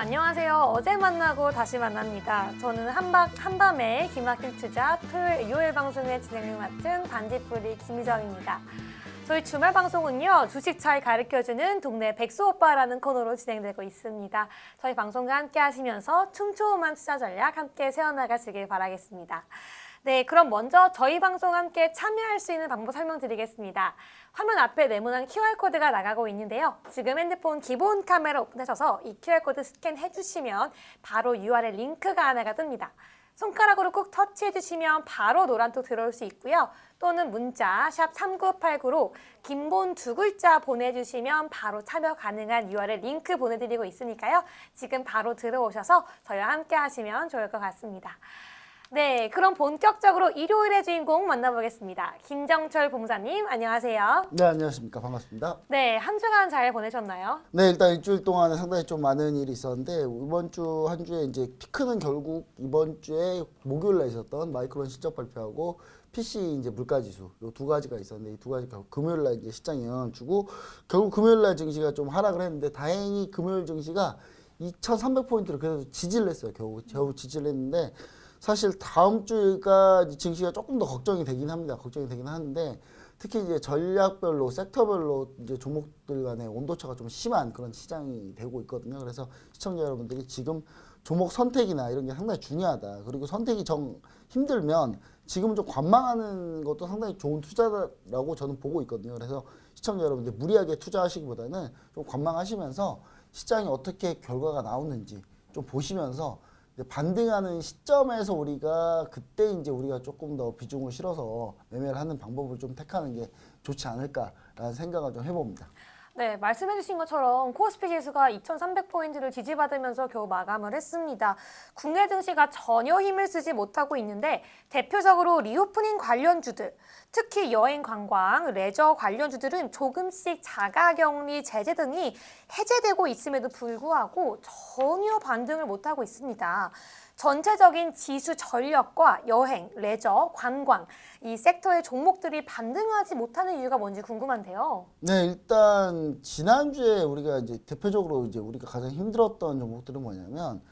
안녕하세요. 어제 만나고 다시 만납니다. 저는 한밤에 기막힌 투자 토요일, 일요일 방송의 진행을 맡은 반딧불이 김희정입니다. 저희 주말 방송은요, 주식 잘 가르쳐주는 동네 백수 오빠라는 코너로 진행되고 있습니다. 저희 방송과 함께 하시면서 촘촘한 투자 전략 함께 세워나가시길 바라겠습니다. 네, 그럼 먼저 저희 방송 함께 참여할 수 있는 방법 설명드리겠습니다. 화면 앞에 네모난 QR코드가 나가고 있는데요. 지금 핸드폰 기본 카메라 오픈하셔서 이 QR코드 스캔해 주시면 바로 URL 링크가 하나가 뜹니다. 손가락으로 꾹 터치해 주시면 바로 노란톡 들어올 수 있고요. 또는 문자 샵 3989로 긴본 2글자 보내주시면 바로 참여 가능한 URL 링크 보내드리고 있으니까요. 지금 바로 들어오셔서 저희와 함께 하시면 좋을 것 같습니다. 네, 그럼 본격적으로 일요일의 주인공 만나보겠습니다. 김정철 봉사님, 안녕하세요. 네, 안녕하십니까. 반갑습니다. 네, 한 주간 잘 보내셨나요? 네, 일단 일주일 동안에 상당히 좀 많은 일이 있었는데 이번 주 한 주에 이제 피크는 결국 이번 주에 목요일 날 있었던 마이크론 실적 발표하고 PC 이제 물가지수 요 두 가지가 있었는데 이 두 가지 결국 금요일 날 이제 시장에 영향을 주고 결국 금요일 날 증시가 좀 하락을 했는데 다행히 금요일 증시가 2,300포인트를 그래도 지지를 했어요. 겨우 지지를 했는데 사실 다음 주가 증시가 조금 더 걱정이 되긴 합니다. 걱정이 되긴 하는데 특히 이제 전략별로 섹터별로 이제 종목들 간의 온도차가 좀 심한 그런 시장이 되고 있거든요. 그래서 시청자 여러분들이 지금 종목 선택이나 이런 게 상당히 중요하다. 그리고 선택이 힘들면 지금 좀 관망하는 것도 상당히 좋은 투자라고 저는 보고 있거든요. 그래서 시청자 여러분들 무리하게 투자하시기보다는 좀 관망하시면서 시장이 어떻게 결과가 나오는지 좀 보시면서 반등하는 시점에서 우리가 그때 이제 우리가 조금 더 비중을 실어서 매매를 하는 방법을 좀 택하는 게 좋지 않을까라는 생각을 좀 해봅니다. 네, 말씀해주신 것처럼 코스피 지수가 2,300포인트를 지지받으면서 겨우 마감을 했습니다. 국내 증시가 전혀 힘을 쓰지 못하고 있는데 대표적으로 리오프닝 관련주들, 특히 여행 관광, 레저 관련주들은 조금씩 자가격리 제재 등이 해제되고 있음에도 불구하고 전혀 반등을 못하고 있습니다. 전체적인 지수 전력과 여행, 레저, 관광 이 섹터의 종목들이 반등하지 못하는 이유가 뭔지 궁금한데요. 네, 일단 지난주에 우리가 이제 대표적으로 이제 우리가 가장 힘들었던 종목들은 뭐냐면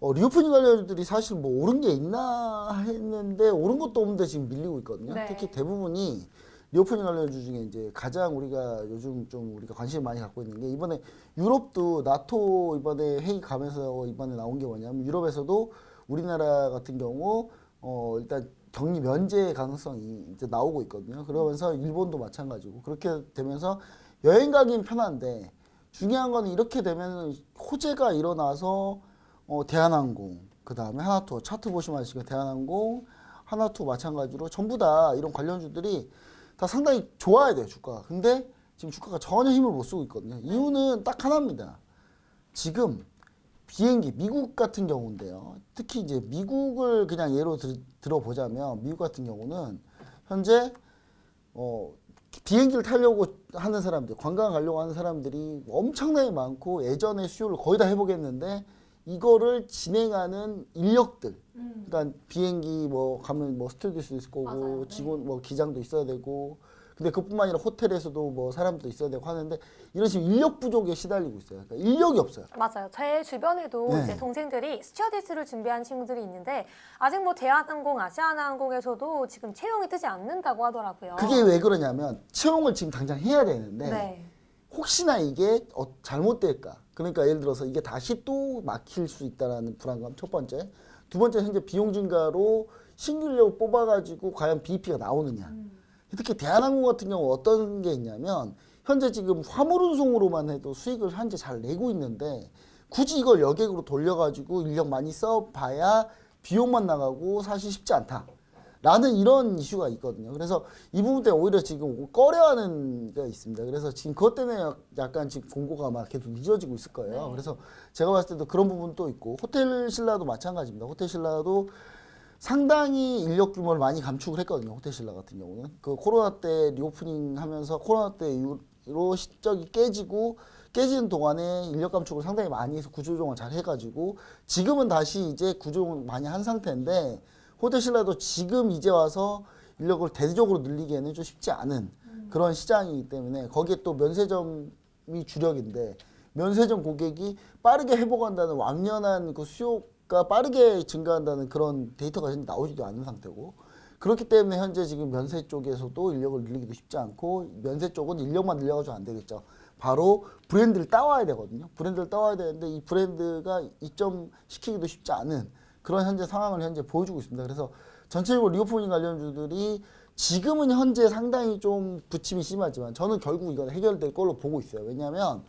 리오프닝 관련주들이 사실 뭐 오른 게 있나 했는데 오른 것도 없는데 지금 밀리고 있거든요. 네. 특히 대부분이 리오프닝 관련주 중에 이제 가장 우리가 요즘 좀 우리가 관심을 많이 갖고 있는 게 이번에 유럽도 나토 이번에 회의 가면서 이번에 나온 게 뭐냐면 유럽에서도 우리나라 같은 경우 일단 격리 면제 가능성이 이제 나오고 있거든요. 그러면서 일본도 마찬가지고 그렇게 되면서 여행 가긴 편한데 중요한 거는 이렇게 되면 호재가 일어나서 대한항공 그다음에 하나투어 차트 보시면 아시겠지만 대한항공 하나투어 마찬가지로 전부 다 이런 관련주들이 다 상당히 좋아야 돼요, 주가가. 근데 지금 주가가 전혀 힘을 못 쓰고 있거든요. 이유는 딱 하나입니다. 지금 비행기, 미국 같은 경우인데요. 특히 이제 미국을 그냥 예로 들어보자면 미국 같은 경우는 현재 비행기를 타려고 하는 사람들, 관광 가려고 하는 사람들이 엄청나게 많고 예전에 수요를 거의 다 회복했는데 이거를 진행하는 인력들, 그러니까 비행기 뭐 가면 뭐 스튜어디스도 있을 거고 맞아요. 직원 뭐 기장도 있어야 되고 근데 그뿐만 아니라 호텔에서도 뭐 사람도 있어야 되고 하는데 이런 식으로 인력 부족에 시달리고 있어요. 그러니까 인력이 없어요. 맞아요. 제 주변에도 네. 이제 동생들이 스튜어디스를 준비한 친구들이 있는데 아직 뭐 대한항공, 아시아나항공에서도 지금 채용이 뜨지 않는다고 하더라고요. 그게 왜 그러냐면 채용을 지금 당장 해야 되는데 네. 혹시나 이게 잘못될까? 그러니까 예를 들어서 이게 다시 또 막힐 수 있다는 불안감 첫 번째. 두 번째 현재 비용 증가로 신규 인력을 뽑아가지고 과연 BEP가 나오느냐. 특히 대한항공 같은 경우 어떤 게 있냐면 현재 지금 화물 운송으로만 해도 수익을 현재 잘 내고 있는데 굳이 이걸 여객으로 돌려가지고 인력 많이 써봐야 비용만 나가고 사실 쉽지 않다. 라는 이런 이슈가 있거든요. 그래서 이 부분 때문에 오히려 지금 꺼려하는 게 있습니다. 그래서 지금 그것 때문에 약간 지금 공고가 막 계속 늦어지고 있을 거예요. 네. 그래서 제가 봤을 때도 그런 부분도 있고 호텔 신라도 마찬가지입니다. 호텔 신라도 상당히 인력 규모를 많이 감축을 했거든요. 호텔 신라 같은 경우는 그 코로나 때 리오프닝 하면서 코로나 때 이후로 실적이 깨지는 동안에 인력 감축을 상당히 많이 해서 구조조정을 잘 해가지고 지금은 다시 이제 구조조정을 많이 한 상태인데 호텔 신라도 지금 이제 와서 인력을 대대적으로 늘리기에는 좀 쉽지 않은 그런 시장이기 때문에 거기에 또 면세점이 주력인데 면세점 고객이 빠르게 회복한다는 왕년한 그 수요가 빠르게 증가한다는 그런 데이터가 현재 나오지도 않은 상태고, 그렇기 때문에 현재 지금 면세 쪽에서도 인력을 늘리기도 쉽지 않고, 면세 쪽은 인력만 늘려가지고 안 되겠죠. 바로 브랜드를 따와야 되거든요. 브랜드를 따와야 되는데 이 브랜드가 입점시키기도 쉽지 않은 그런 현재 상황을 현재 보여주고 있습니다. 그래서 전체적으로 리오프닝 관련주들이 지금은 현재 상당히 좀 부침이 심하지만 저는 결국 이건 해결될 걸로 보고 있어요. 왜냐하면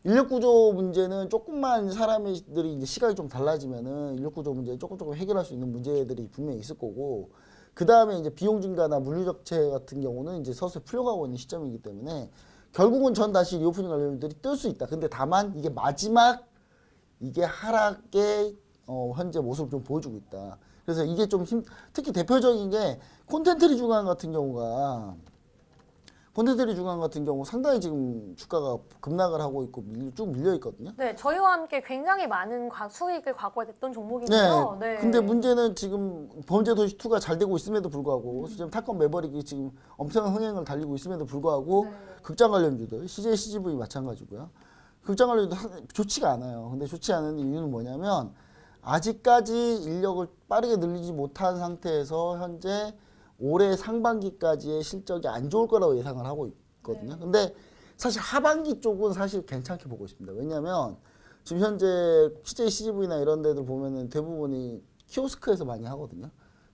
인력 구조 문제는 조금만 사람들이 이제 시각이 좀 달라지면은 인력 구조 문제 조금 해결할 수 있는 문제들이 분명히 있을 거고, 그 다음에 이제 비용 증가나 물류 적체 같은 경우는 이제 서서히 풀려가고 있는 시점이기 때문에 결국은 전 다시 리오프닝 관련주들이 뜰 수 있다. 근데 다만 이게 마지막 이게 하락의 현재 모습을 좀 보여주고 있다. 그래서 이게 좀 특히 대표적인 게 콘텐츠리 중앙 같은 경우가 상당히 지금 주가가 급락을 하고 있고 쭉 밀려 있거든요. 네, 저희와 함께 굉장히 많은 수익을 과거에 냈던 종목인데요. 네. 근데 문제는 지금 범죄도시2가 잘 되고 있음에도 불구하고 지금 탑건 매버릭이 지금 엄청난 흥행을 달리고 있음에도 불구하고 극장 관련주들, CJ, CGV 마찬가지고요. 극장 관련주도 좋지가 않아요. 근데 좋지 않은 이유는 뭐냐면 아직까지 인력을 빠르게 늘리지 못한 상태에서 현재 올해 상반기까지의 실적이 안 좋을 거라고 예상을 하고 있거든요. 근데 사실 하반기 쪽은 사실 괜찮게 보고 있습니다. 왜냐하면 지금 현재 CJ, CGV나 이런 데들 보면은 대부분이 키오스크에서 많이 하거든요.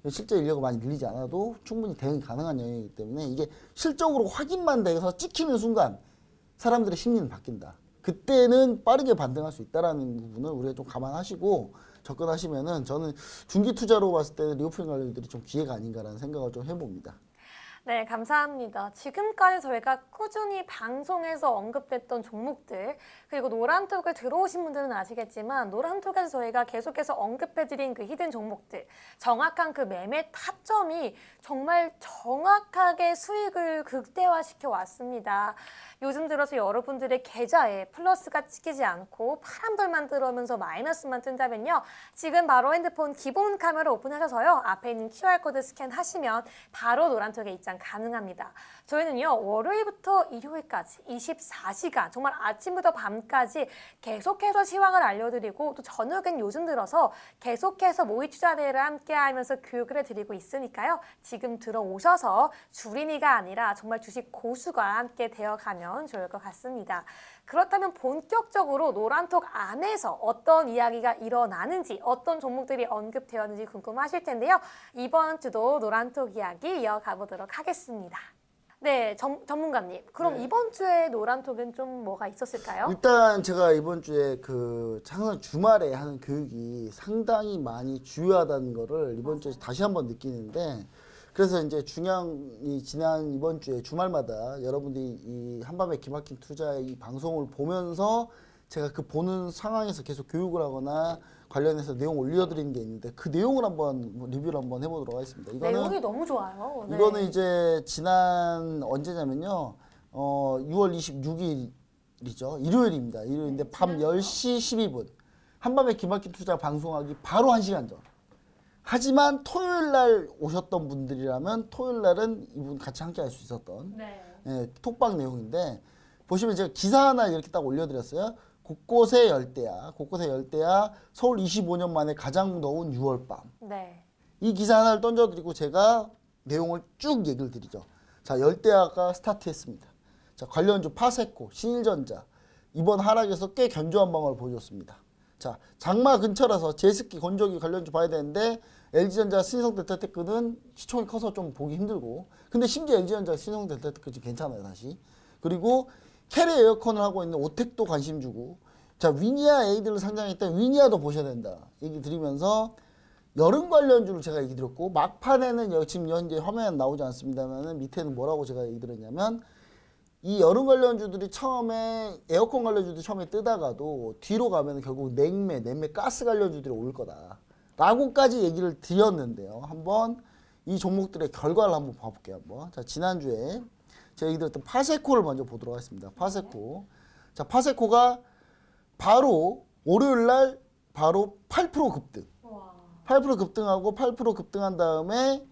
실제 인력을 많이 늘리지 않아도 충분히 대응이 가능한 영역이기 때문에 이게 실적으로 확인만 돼서 찍히는 순간 사람들의 심리는 바뀐다. 그때는 빠르게 반등할 수 있다라는 부분을 우리가 좀 감안하시고 접근하시면은 저는 중기 투자로 봤을 때는 리오프닝 관련주들이 좀 기회가 아닌가라는 생각을 좀 해봅니다. 네, 감사합니다. 지금까지 저희가 꾸준히 방송에서 언급됐던 종목들, 그리고 노란톡을 들어오신 분들은 아시겠지만 노란톡에서 저희가 계속해서 언급해드린 그 히든 종목들, 정확한 그 매매 타점이 정말 정확하게 수익을 극대화시켜 왔습니다. 요즘 들어서 여러분들의 계좌에 플러스가 찍히지 않고 파란불만 들어오면서 마이너스만 뜬다면요, 지금 바로 핸드폰 기본 카메라 오픈하셔서요, 앞에 있는 QR코드 스캔하시면 바로 노란톡에 입장 가능합니다. 저희는요, 월요일부터 일요일까지 24시간 정말 아침부터 밤까지 계속해서 시황을 알려드리고, 또 저녁엔 요즘 들어서 계속해서 모의 투자 대회를 함께 하면서 교육을 해드리고 있으니까요, 지금 들어오셔서 주린이가 아니라 정말 주식 고수가 함께 되어가면 좋을 것 같습니다. 그렇다면 본격적으로 노란톡 안에서 어떤 이야기가 일어나는지, 어떤 종목들이 언급되었는지 궁금하실 텐데요. 이번 주도 노란톡 이야기 이어가 보도록 하겠습니다. 네, 전문가님. 그럼 이번 주에 노란톡은 좀 뭐가 있었을까요? 일단 제가 이번 주에 항상 주말에 하는 교육이 상당히 많이 중요하다는 거를 이번 주에 다시 한번 느끼는데, 그래서 이제 지난 이번 주에 주말마다 여러분들이 이 한밤의 기막힌 투자의 이 방송을 보면서 제가 그 보는 상황에서 계속 교육을 하거나 관련해서 내용 올려드리는 게 있는데 그 내용을 한번 리뷰를 한번 해보도록 하겠습니다. 내용이 너무 좋아요. 네. 이거는 이제 지난 언제냐면요, 6월 26일이죠. 일요일입니다. 일요일인데 밤 10시 12분 한밤의 기막힌 투자 방송하기 바로 1시간 전. 하지만 토요일 날 오셨던 분들이라면 토요일 날은 이분 같이 함께 할 수 있었던 톡방 내용인데, 보시면 제가 기사 하나 이렇게 딱 올려드렸어요. 곳곳에 열대야, 서울 25년 만에 가장 더운 6월 밤. 네. 이 기사 하나를 던져드리고 제가 내용을 쭉 얘기를 드리죠. 자, 열대야가 스타트했습니다. 자, 관련주 파세코, 신일전자 이번 하락에서 꽤 견조한 방어를 보여줬습니다. 자, 장마 근처라서 제습기, 건조기 관련주 봐야 되는데 LG전자, 신성델타테크는 시총이 커서 좀 보기 힘들고, 근데 심지어 LG전자, 신성델타테크 지금 괜찮아요 다시. 그리고 캐리 에어컨을 하고 있는 오텍도 관심 주고, 자, 위니아 에이드를 상장했던 위니아도 보셔야 된다 얘기 드리면서 여름 관련주를 제가 얘기 드렸고, 막판에는 지금 현재 화면에 나오지 않습니다만 밑에는 뭐라고 제가 얘기 드렸냐면, 이 여름 관련주들이 처음에 에어컨 관련주들이 처음에 뜨다가도 뒤로 가면 결국 냉매 가스 관련주들이 올 거다 라고까지 얘기를 드렸는데요. 한번 이 종목들의 결과를 한번 봐볼게요. 자, 지난주에 제가 얘기 드렸던 파세코를 먼저 보도록 하겠습니다. 파세코. 자, 파세코가 바로 월요일 날 바로 8% 급등. 8% 급등하고 8% 급등한 다음에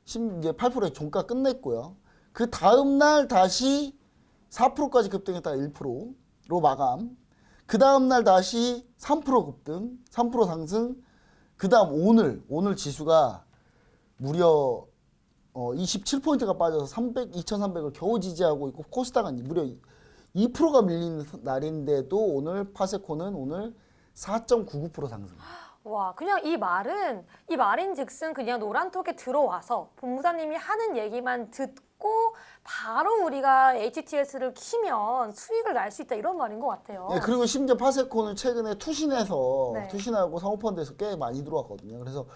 이제 8%의 종가 끝냈고요. 그 다음 날 다시 4%까지 급등했다가 1%로 마감. 그 다음날 다시 3% 급등, 3% 상승. 그 다음 오늘 지수가 무려 27포인트가 빠져서 2,300을 겨우 지지하고 있고 코스닥은 무려 2%가 밀린 날인데도 오늘 파세코는 오늘 4.99% 상승. 와, 그냥 이 말인즉슨 그냥 노란톡에 들어와서 본부장님이 하는 얘기만 듣고 바로 우리가 HTS를 키면 수익을 날 수 있다 이런 말인 것 같아요. 네, 그리고 심지어 파세코는 최근에 투신해서 네. 투신하고 사모펀드에서 꽤 많이 들어왔거든요. 그래서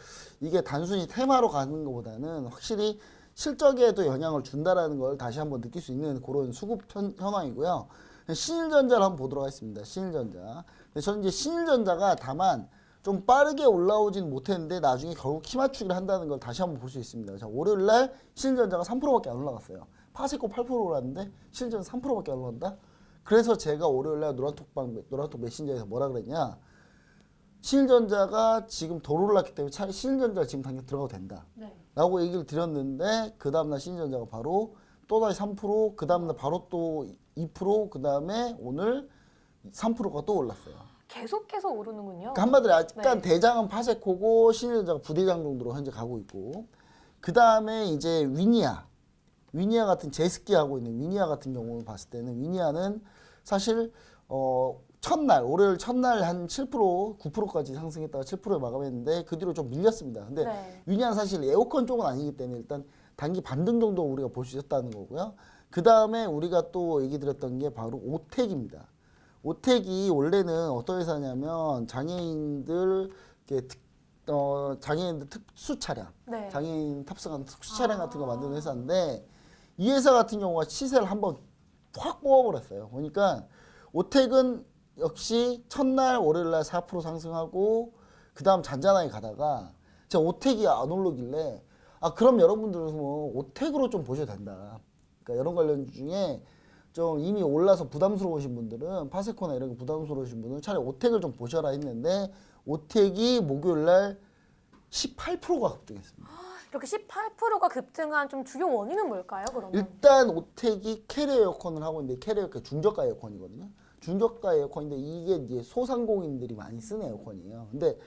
이게 단순히 테마로 가는 것보다는 확실히 실적에도 영향을 준다라는 걸 다시 한번 느낄 수 있는 그런 수급 현황이고요. 신일전자를 한번 보도록 하겠습니다. 신일전자. 근데 저는 이제 신일전자가 다만 좀 빠르게 올라오진 못했는데 나중에 결국 키 맞추기를 한다는 걸 다시 한번 볼 수 있습니다. 자, 월요일 날 신일전자가 3%밖에 안 올라갔어요. 파세코 8% 올랐는데 신일전자 3%밖에 안 올랐다. 그래서 제가 월요일 날 노란톡 메신저에서 뭐라 그랬냐? 신일전자가 지금 더 올랐기 때문에 차라리 신일전자 지금 당장 들어가도 된다. 네. 라고 얘기를 드렸는데 그 다음날 신일전자가 바로 또다시 3%, 그 다음날 바로 또 2%, 그 다음에 오늘 3%가 또 올랐어요. 계속해서 오르는군요. 그러니까 한마디로 약간 네. 대장은 파세코고 신일전자가 부대장 정도로 현재 가고 있고 그 다음에 이제 위니아 같은 제스키 하고 있는 위니아 같은 경우를 봤을 때는 위니아는 사실 월요일 첫날 한 7%, 9%까지 상승했다가 7%에 마감했는데 그 뒤로 좀 밀렸습니다. 근데 네. 위니아는 사실 에어컨 쪽은 아니기 때문에 일단 단기 반등 정도 우리가 볼 수 있었다는 거고요. 그 다음에 우리가 또 얘기 드렸던 게 바로 오텍입니다. 오텍이 원래는 어떤 회사냐면 장애인들 특수 차량, 네. 장애인 탑승하는 특수 차량 같은 거 만드는 회사인데 이 회사 같은 경우가 시세를 한번 확 뽑아버렸어요. 그러니까 오텍은 역시 첫날 월요일날 4% 상승하고 그 다음 잔잔하게 가다가 제가 오텍이 안 오르길래 그럼 여러분들은 뭐 오텍으로 좀 보셔도 된다. 그러니까 이런 관련 중에 좀 이미 올라서 부담스러우신 분들은 파세코나 이런 게 부담스러우신 분들은 차라리 오텍을 좀 보셔라 했는데 오텍이 목요일날 18%가 급등했습니다. 이렇게 18%가 급등한 좀 주요 원인은 뭘까요, 그러면? 일단 오텍이 캐리어 에어컨을 하고 있는데 캐리어 에어컨 중저가 에어컨이거든요. 중저가 에어컨인데 이게 이제 소상공인들이 많이 쓰는 에어컨이에요. 근데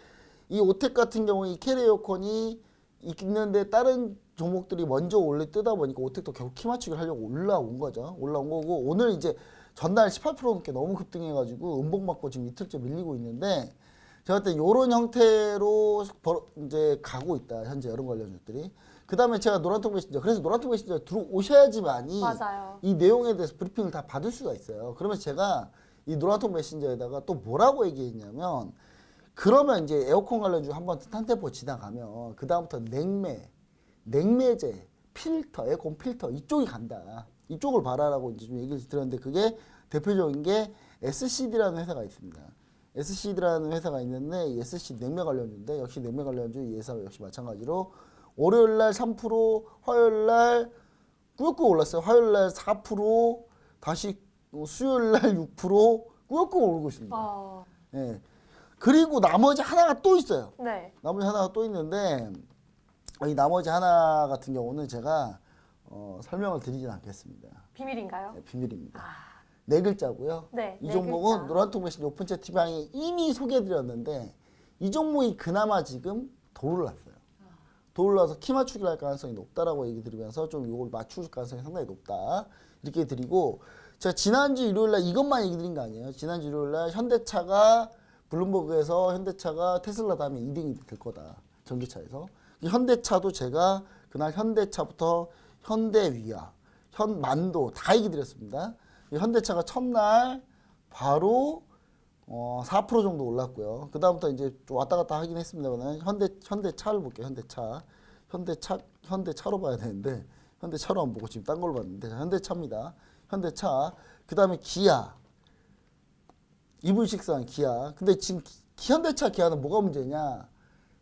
이 오텍 같은 경우에 이 캐리어 에어컨이 있는데 다른 종목들이 먼저 뜨다 보니까 오텍도 결국 키 맞추기를 하려고 올라온 거죠. 올라온 거고 오늘 이제 전날 18% 넘게 너무 급등해가지고 음봉받고 지금 이틀째 밀리고 있는데 제가 볼때 이런 형태로 이제 가고 있다. 현재 여러 관련주들이. 그 다음에 제가 노란통 메신저. 그래서 노란통 메신저 들어오셔야지만이 맞아요. 이 내용에 대해서 브리핑을 다 받을 수가 있어요. 그러면서 제가 이 노란통 메신저에다가 또 뭐라고 얘기했냐면 그러면 이제 에어컨 관련주 한번 탄테포 지나가면 그 다음부터 냉매제, 필터, 에어컨 필터 이쪽이 간다. 이쪽을 봐라라고 이제 좀 얘기를 드렸는데 그게 대표적인 게 SCD라는 회사가 있습니다. SCD라는 회사가 있는데 이 SCD 냉매 관련주인데 역시 냉매 관련주 이 회사 역시 마찬가지로 월요일날 3%, 화요일날 꾸역꾸역 올랐어요. 화요일날 4%, 다시 수요일날 6% 꾸역꾸역 오르고 있습니다. 예. 그리고 나머지 하나가 또 있어요. 네. 나머지 하나가 또 있는데 이 나머지 하나 같은 경우는 제가 설명을 드리진 않겠습니다. 비밀인가요? 네, 비밀입니다. 네 글자고요. 네, 이 네 종목은 글자. 노란통 메신저 오픈챗 TV방에 이미 소개해드렸는데 이 종목이 그나마 지금 더 올랐어요. 더 올라서 키 맞추기를 할 가능성이 높다라고 얘기 드리면서 좀 이걸 맞출 가능성이 상당히 높다 이렇게 드리고 제가 지난주 일요일날 이것만 얘기 드린 거 아니에요. 지난주 일요일날 현대차가 블룸버그에서 현대차가 테슬라 다음에 2등이 될 거다. 전기차에서. 현대차도 제가 그날 현대차부터 현대위아, 현만도 다 얘기 드렸습니다. 현대차가 첫날 바로 4% 정도 올랐고요. 그 다음부터 이제 좀 왔다 갔다 하긴 했습니다만 현대차를 볼게요. 현대차로 봐야 되는데 현대차로 안 보고 지금 딴 걸로 봤는데 현대차입니다. 현대차. 그 다음에 기아. EV6한 기아. 근데 지금 현대차 기아는 뭐가 문제냐?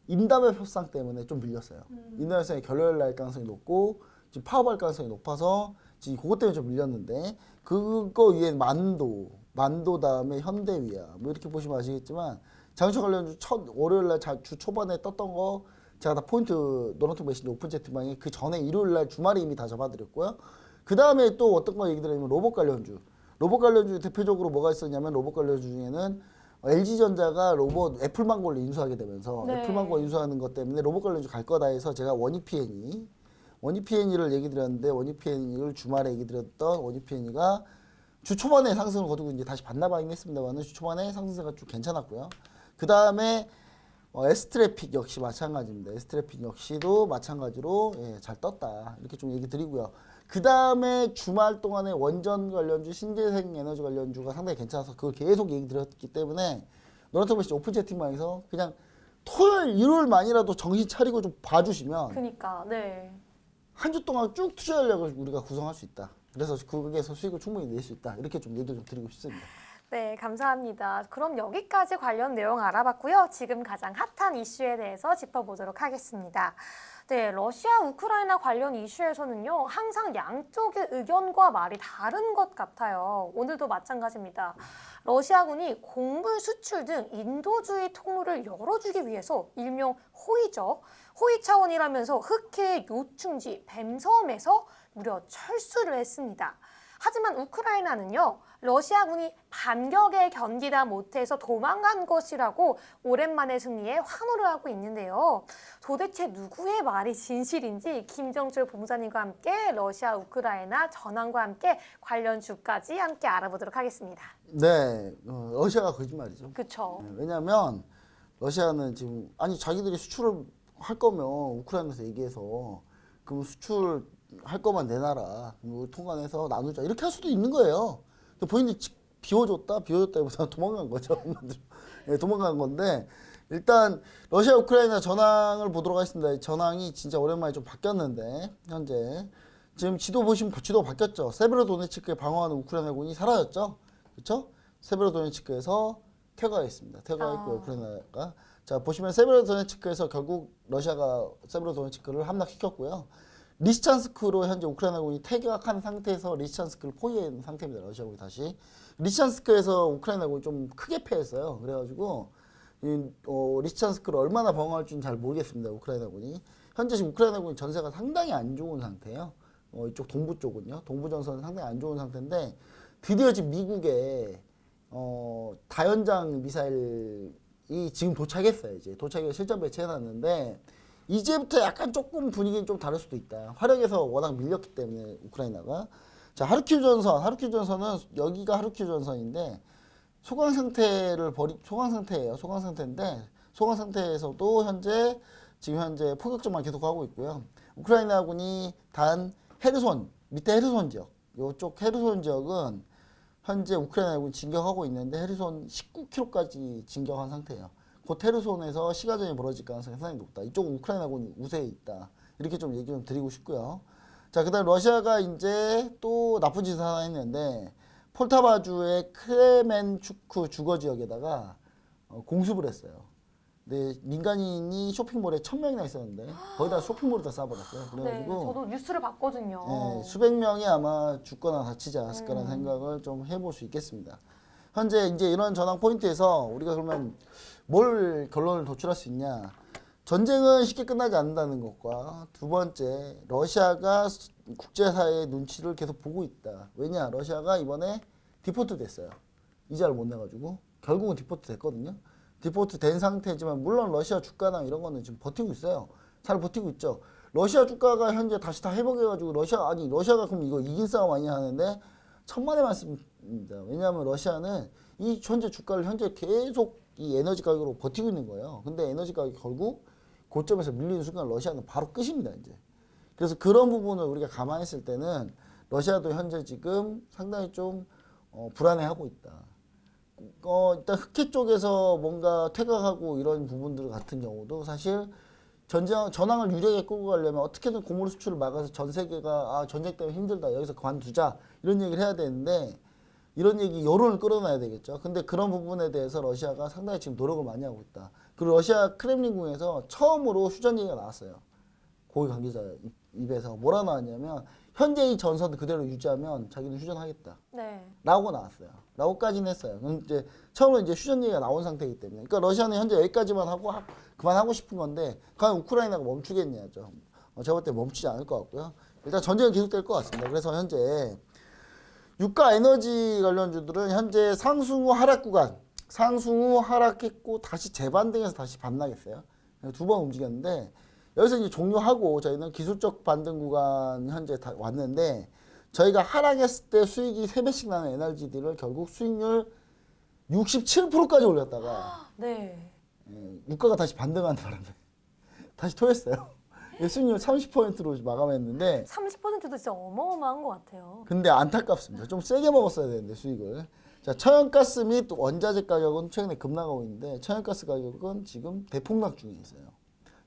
임담회 협상 때문에 좀 밀렸어요. 임담회 협상이 결렬 날 가능성이 높고 지금 파업할 가능성이 높아서 지금 그것 때문에 좀 밀렸는데 그거 위에 만도 다음에 현대위아 뭐 이렇게 보시면 아시겠지만 자동차 관련주 월요일 날 주 초반에 떴던 거 제가 다 포인트 노란통 메신저 오픈 채팅방에 그 전에 일요일 날 주말에 이미 다 잡아드렸고요. 그 다음에 또 어떤 거 얘기 드리면 로봇 관련주. 로봇 관련주 대표적으로 뭐가 있었냐면 로봇 관련주 중에는 LG전자가 로봇 애플망고를 인수하게 되면서 네. 애플망고 인수하는 것 때문에 로봇 관련주 갈 거다 해서 제가 원익PNE를 얘기 드렸는데 원익PNE를 주말에 얘기 드렸던 원익PNE가 주 초반에 상승을 거두고 이제 다시 반나방이 했습니다만은 주 초반에 상승세가 좀 괜찮았고요. 그 다음에 S트래픽 역시 마찬가지입니다. S트래픽 역시도 마찬가지로 잘 떴다 이렇게 좀 얘기 드리고요. 그 다음에 주말 동안에 원전 관련주, 신재생 에너지 관련주가 상당히 괜찮아서 그걸 계속 얘기 드렸기 때문에 노란토브시 오픈 채팅방에서 그냥 토요일, 일요일만이라도 정신 차리고 좀 봐주시면 그니까, 네. 한 주 동안 쭉 투자전략을 우리가 구성할 수 있다. 그래서 거기에서 수익을 충분히 낼 수 있다. 이렇게 좀 얘기 좀 드리고 싶습니다. 네, 감사합니다. 그럼 여기까지 관련 내용 알아봤고요. 지금 가장 핫한 이슈에 대해서 짚어보도록 하겠습니다. 네, 러시아 우크라이나 관련 이슈에서는요, 항상 양쪽의 의견과 말이 다른 것 같아요. 오늘도 마찬가지입니다. 러시아군이 곡물 수출 등 인도주의 통로를 열어주기 위해서 일명 호위죠. 호위 차원이라면서 흑해 요충지 뱀섬에서 무려 철수를 했습니다. 하지만 우크라이나는요, 러시아군이 반격에 견디다 못해서 도망간 것이라고 오랜만에 승리에 환호를 하고 있는데요. 도대체 누구의 말이 진실인지 김정철 본부장님과 함께 러시아 우크라이나 전황과 함께 관련 주까지 함께 알아보도록 하겠습니다. 네, 러시아가 거짓말이죠. 그렇죠. 왜냐하면 러시아는 지금 자기들이 수출을 할 거면 우크라이나에서 얘기해서 그럼 수출 할 거만 내놔라. 통관해서 나누자. 이렇게 할 수도 있는 거예요. 본인이 비워줬다 해서 도망간 거죠. 네, 도망간 건데 일단 러시아 우크라이나 전황을 보도록 하겠습니다. 전황이 진짜 오랜만에 좀 바뀌었는데 현재 지금 지도 보시면 지도 바뀌었죠. 세베로도네츠크에 방어하는 우크라이나군이 사라졌죠. 그렇죠? 세베로도네츠크에서 퇴각했습니다. 퇴각했고요. 우크라이나가 자 보시면 세베로도네츠크에서 결국 러시아가 세베로도네츠크를 함락시켰고요. 리시찬스크로 현재 우크라이나군이 퇴각한 상태에서 리시찬스크를 포위한 상태입니다. 러시아군이 다시 리시찬스크에서 우크라이나군이 좀 크게 패했어요. 그래가지고 리시찬스크를 얼마나 방어할지는 잘 모르겠습니다. 우크라이나군이 현재 지금 우크라이나군이 전세가 상당히 안 좋은 상태예요. 이쪽 동부 쪽은요. 동부 전선은 상당히 안 좋은 상태인데 드디어 지금 미국의 다연장 미사일이 지금 도착했어요. 이제 도착해서 실전 배치해놨는데. 이제부터 약간 조금 분위기는 좀 다를 수도 있다. 화력에서 워낙 밀렸기 때문에 우크라이나가. 자, 하르키우 전선은 여기가 하르키우 전선인데 소강 상태예요. 소강 상태인데 소강 상태에서도 지금 현재 포격전만 계속하고 있고요. 우크라이나군이 단 헤르손 밑에 헤르손 지역, 이쪽 헤르손 지역은 현재 우크라이나군이 진격하고 있는데 헤르손 19km까지 진격한 상태예요. 곧 헤르손에서 시가전이 벌어질 가능성이 상당히 높다. 이쪽은 우크라이나군이 우세에 있다. 이렇게 좀 얘기 좀 드리고 싶고요. 자, 그 다음 러시아가 이제 또 나쁜 짓을 하나 했는데 폴타바주의 크레멘추크 주거 지역에다가 공습을 했어요. 근데 민간인이 쇼핑몰에 1000명이나 있었는데 거기다 쇼핑몰에다 쏴버렸어요. 그래가지고 네, 저도 뉴스를 봤거든요. 수백 명이 아마 죽거나 다치지 않았을까라는 생각을 좀 해볼 수 있겠습니다. 현재 이제 이런 전황 포인트에서 우리가 그러면 뭘 결론을 도출할 수 있냐? 전쟁은 쉽게 끝나지 않는다는 것과 두 번째, 러시아가 국제사회의 눈치를 계속 보고 있다. 왜냐? 러시아가 이번에 디폴트 됐어요. 이자를 못 내가지고 결국은 디폴트 됐거든요. 디폴트 된 상태지만 물론 러시아 주가나 이런 거는 지금 버티고 있어요. 잘 버티고 있죠. 러시아 주가가 현재 다시 다 회복해가지고 러시아가 그럼 이거 이긴 싸움 아니냐 하는데 천만의 말씀입니다. 왜냐하면 러시아는 이 현재 주가를 현재 계속 이 에너지 가격으로 버티고 있는 거예요. 근데 에너지 가격이 결국 고점에서 밀리는 순간 러시아는 바로 끝입니다. 이제. 그래서 그런 부분을 우리가 감안했을 때는 러시아도 현재 지금 상당히 좀 불안해하고 있다. 일단 흑해 쪽에서 뭔가 퇴각하고 이런 부분들 같은 경우도 사실 전황을 유리하게 끌고 가려면 어떻게든 고물 수출을 막아서 전 세계가 전쟁 때문에 힘들다. 여기서 관두자. 이런 얘기를 해야 되는데 이런 얘기 여론을 끌어놔야 되겠죠. 근데 그런 부분에 대해서 러시아가 상당히 지금 노력을 많이 하고 있다. 그리고 러시아 크렘린궁에서 처음으로 휴전 얘기가 나왔어요. 고위 관계자 입에서 뭐라 나왔냐면 현재 이 전선 그대로 유지하면 자기는 휴전하겠다. 네. 라고 나왔어요. 라고까지는 했어요. 그럼 이제 처음으로 이제 휴전 얘기가 나온 상태이기 때문에. 그러니까 러시아는 현재 여기까지만 하고 그만하고 싶은 건데 과연 우크라이나가 멈추겠냐죠. 제가 볼 때 멈추지 않을 것 같고요. 일단 전쟁은 계속될 것 같습니다. 그래서 현재 유가 에너지 관련주들은 현재 상승 후 하락 구간, 상승 후 하락했고 다시 재반등해서 다시 반락했어요. 두 번 움직였는데 여기서 이제 종료하고 저희는 기술적 반등 구간 현재 다 왔는데 저희가 하락했을 때 수익이 3배씩 나는 NRG들을 결국 수익률 67%까지 올렸다가 네. 유가가 다시 반등하는 바람에 다시 토했어요. 수익률 30%로 마감했는데 30%도 진짜 어마어마한 것 같아요. 근데 안타깝습니다. 좀 세게 먹었어야 되는데 수익을. 자, 천연가스 및 원자재 가격은 최근에 급락하고 있는데 천연가스 가격은 지금 대폭락 중에 있어요.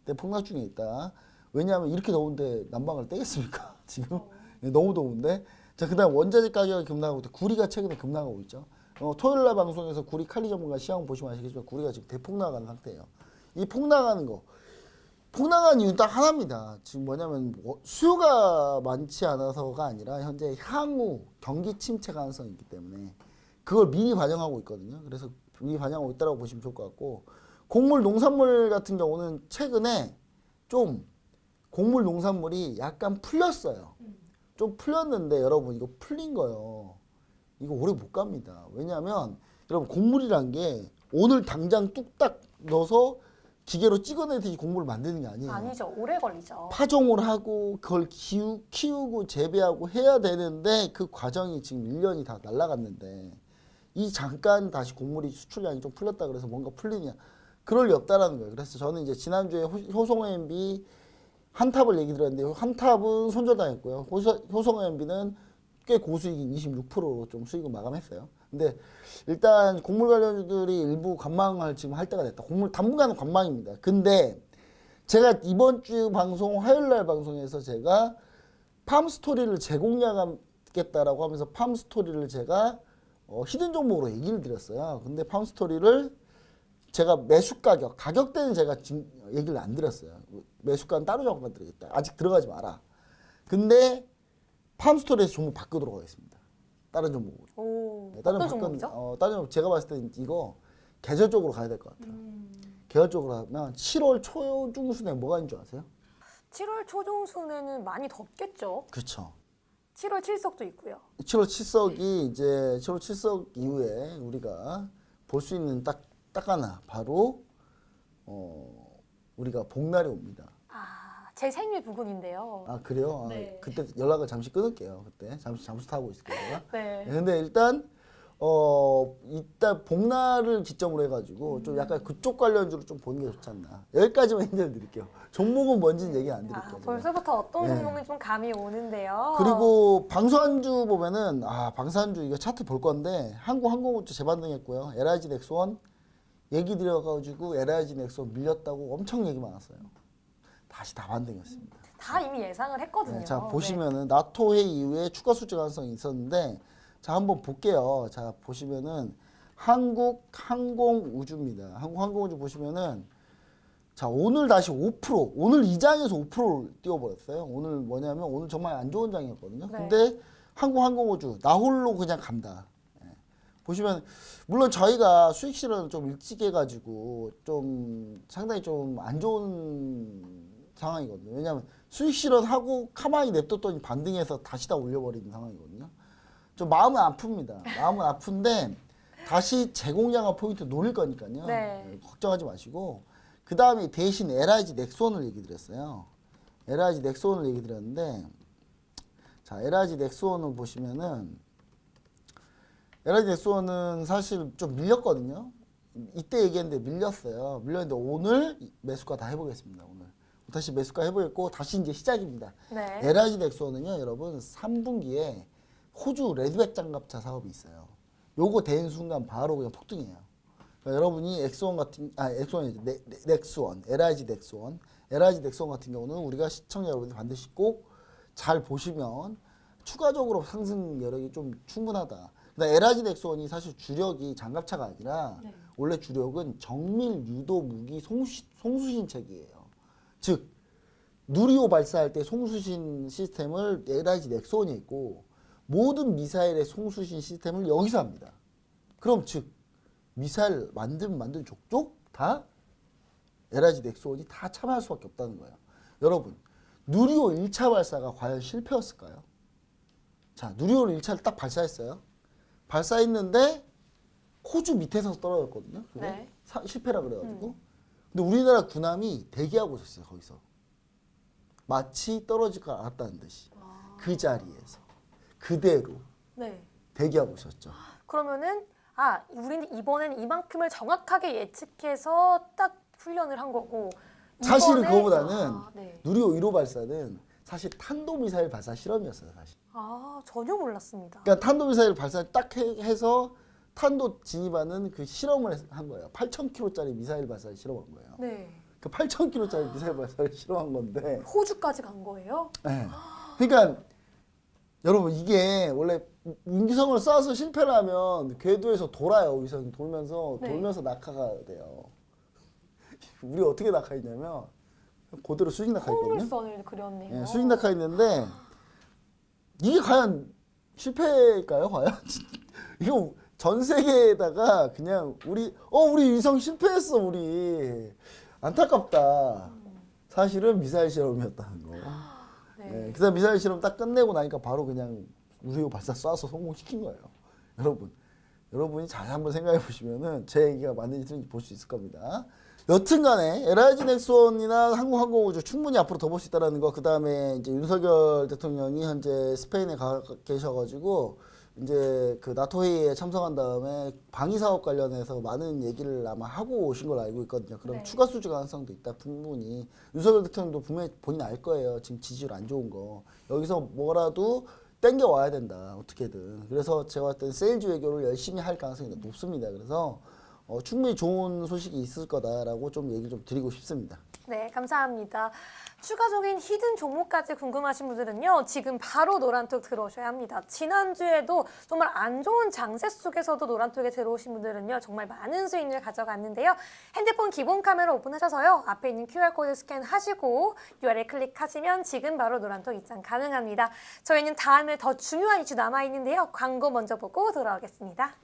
대폭락 중에 있다. 왜냐하면 이렇게 더운데 난방을 떼겠습니까? 지금 너무 더운데. 자, 그다음 원자재 가격이 급락하고 있고 구리가 최근에 급락하고 있죠. 토요일날 방송에서 구리 칼리 전문가 시황 보시면 아시겠지만 구리가 지금 대폭락하는 상태예요. 이 폭락하는 거. 폭락한 이유는 딱 하나입니다. 지금 뭐냐면 수요가 많지 않아서가 아니라 현재 향후 경기 침체 가능성이 있기 때문에 그걸 미리 반영하고 있거든요. 그래서 미리 반영하고 있다고 보시면 좋을 것 같고 곡물 농산물 같은 경우는 최근에 좀 곡물 농산물이 약간 풀렸어요. 좀 풀렸는데 여러분 이거 풀린 거요. 이거 오래 못 갑니다. 왜냐하면 여러분 곡물이란 게 오늘 당장 뚝딱 넣어서 기계로 찍어내듯이 곡물을 만드는 게 아니에요. 아니죠. 오래 걸리죠. 파종을 하고 그걸 키우고 재배하고 해야 되는데 그 과정이 지금 1년이 다 날아갔는데 이 잠깐 다시 곡물이 수출량이 좀 풀렸다 그래서 뭔가 풀리냐 그럴 리 없다라는 거예요. 그래서 저는 이제 지난주에 효성 OMB 한 탑을 얘기 드렸는데 한 탑은 손절당했고요. 효성 OMB는 꽤 고수익인 26%로 좀 수익을 마감했어요. 근데 일단 곡물 관련주들이 일부 관망을 지금 할 때가 됐다. 곡물 당분간은 관망입니다. 근데 제가 이번 주 방송 화요일날 방송에서 제가 팜스토리를 제공하겠다라고 하면서 팜스토리를 제가 히든 종목으로 얘기를 드렸어요. 근데 팜스토리를 제가 매수 가격대는 제가 지금 얘기를 안 드렸어요. 매수가는 따로 잠깐 드리겠다. 아직 들어가지 마라. 근데 팜스토리에서 종목 바꾸도록 하겠습니다. 다른 종목으로. 오, 네, 다른 어떤 바꾼, 종목이죠? 다른 종목 제가 봤을 때 이거 계절적으로 가야 될 것 같아요. 계절적으로 하면 7월 초중순에 뭐가 있는 줄 아세요? 7월 초중순에는 많이 덥겠죠. 그렇죠. 7월 칠석도 있고요. 7월 7석이 이제 7월 7석 이후에 우리가 볼 수 있는 딱 하나 바로 우리가 복날이 옵니다. 아, 제 생일 부근인데요. 아 그래요? 네. 아, 그때 연락을 잠시 끊을게요. 그때 잠수 타고 있을게요. 제가. 네. 근데 일단 이따 복날을 기점으로 해가지고 좀 약간 그쪽 관련주로 좀 보는 게 좋지 않나. 여기까지만 힌트를 드릴게요. 종목은 뭔지는 얘기 안 드릴게요. 아, 제가. 벌써부터 어떤 네. 종목인지 좀 감이 오는데요. 그리고 방산주 보면은 방산주 이거 차트 볼 건데 한국항공우주 재반등했고요. LIG 넥스원 얘기 드려가지고 LIG 넥스원 밀렸다고 엄청 얘기 많았어요. 다시 다 반등했습니다. 다 이미 예상을 했거든요. 네, 자 보시면은 나토 회의 이후에 추가 수주 가능성이 있었는데 자 한번 볼게요. 자 보시면은 한국항공우주입니다. 한국항공우주 보시면은 자 오늘 다시 5% 오늘 이 장에서 5%를 띄워버렸어요. 오늘 뭐냐면 오늘 정말 안 좋은 장이었거든요. 네. 근데 한국항공우주 나 홀로 그냥 간다. 예. 보시면 물론 저희가 수익 실현을 좀 일찍 해가지고 좀 상당히 좀 안 좋은 상황이거든요. 왜냐하면 수익 실현하고 가만히 냅뒀더니 반등해서 다시 다 올려버리는 상황이거든요. 좀 마음은 아픕니다. 마음은 아픈데 다시 제공량화 포인트 노릴 거니까요. 네. 걱정하지 마시고 그 다음에 대신 LIG 넥스원을 얘기 드렸어요. LIG 넥스원을 얘기 드렸는데 자 LIG 넥스원을 보시면은 LIG 넥스원은 사실 좀 밀렸거든요. 이때 얘기했는데 밀렸어요. 밀렸는데 오늘 매수가 다 해보겠습니다. 오늘 다시 매수가 해보겠고 다시 이제 시작입니다. 네. LIG 넥스원은요, 여러분 3분기에 호주 레드백 장갑차 사업이 있어요. 요거 된 순간 바로 그냥 폭등이에요. 그러니까 여러분이 엑스원 같은 엑스원이죠. 넥스원, LIG 넥스원, LIG 넥스원 같은 경우는 우리가 시청자 여러분들 반드시 꼭 잘 보시면 추가적으로 상승 여력이 좀 충분하다. 근데 LIG 넥스원이 사실 주력이 장갑차가 아니라 네. 원래 주력은 정밀 유도 무기 송수신 체계예요. 즉 누리호 발사할 때 송수신 시스템을 LIG 넥스원이 있고 모든 미사일의 송수신 시스템을 여기서 합니다. 그럼 즉 미사일 만든 족족 다 LIG 넥스원이 다 참여할 수밖에 없다는 거예요. 여러분 누리호 1차 발사가 과연 실패였을까요? 자, 누리호를 1차를 딱 발사했어요. 발사했는데 호주 밑에서 떨어졌거든요. 그게 네. 실패라 그래가지고. 근데 우리나라 군함이 대기하고 있었어요. 거기서. 마치 떨어질 걸 알았다는 듯이. 그 자리에서. 그대로 네. 대기하고 있었죠. 그러면은 우리는 이번엔 이만큼을 정확하게 예측해서 딱 훈련을 한 거고. 사실은 이번에- 그거보다는 네. 누리호 1호 발사는 사실 탄도미사일 발사 실험이었어요. 사실. 전혀 몰랐습니다. 그러니까 탄도미사일 발사 딱 해서 탄도 진입하는 그 실험을 한 거예요. 8,000km짜리 미사일 발사를 실험한 거예요. 네. 그 8,000km짜리 미사일 발사를 실험한 건데. 호주까지 간 거예요? 네. 그러니까 여러분 이게 원래 인기성을 쏴서 실패를 하면 궤도에서 돌아요. 위성이 돌면서 네. 돌면서 낙하가 돼요. 우리 어떻게 낙하했냐면 그대로 수직 낙하했거든요. 포물선을 그렸네요. 예, 수직 낙하했는데 이게 과연 실패일까요? 과연? 이거 전 세계에다가 그냥 우리 위성 실패했어 우리 안타깝다. 사실은 미사일 실험이었다는 거. 네. 그다음 미사일 실험 딱 끝내고 나니까 바로 그냥 우리호 발사 쏴서 성공시킨 거예요. 여러분이 잘 한번 생각해 보시면은 제 얘기가 맞는지 틀린지 볼 수 있을 겁니다. 여튼간에 LIG 넥스원이나 한국항공우주 충분히 앞으로 더 볼 수 있다라는 거. 그다음에 이제 윤석열 대통령이 현재 스페인에 계셔가지고 이제 그 나토 회의에 참석한 다음에 방위 사업 관련해서 많은 얘기를 아마 하고 오신 걸로 알고 있거든요. 그럼 네. 추가 수주 가능성도 있다. 충분히 윤석열 대통령도 분명히 본인 알 거예요. 지금 지지율 안 좋은 거 여기서 뭐라도 땡겨 와야 된다. 어떻게든. 그래서 제가 봤을 때 세일즈 외교를 열심히 할 가능성이 높습니다. 그래서 충분히 좋은 소식이 있을 거다라고 좀 얘기를 좀 드리고 싶습니다. 네, 감사합니다. 추가적인 히든 종목까지 궁금하신 분들은요, 지금 바로 노란톡 들어오셔야 합니다. 지난주에도 정말 안 좋은 장세 속에서도 노란톡에 들어오신 분들은요, 정말 많은 수익을 가져갔는데요. 핸드폰 기본 카메라 오픈하셔서요, 앞에 있는 QR코드 스캔하시고 URL 클릭하시면 지금 바로 노란톡 입장 가능합니다. 저희는 다음에 더 중요한 이슈 남아있는데요. 광고 먼저 보고 돌아오겠습니다.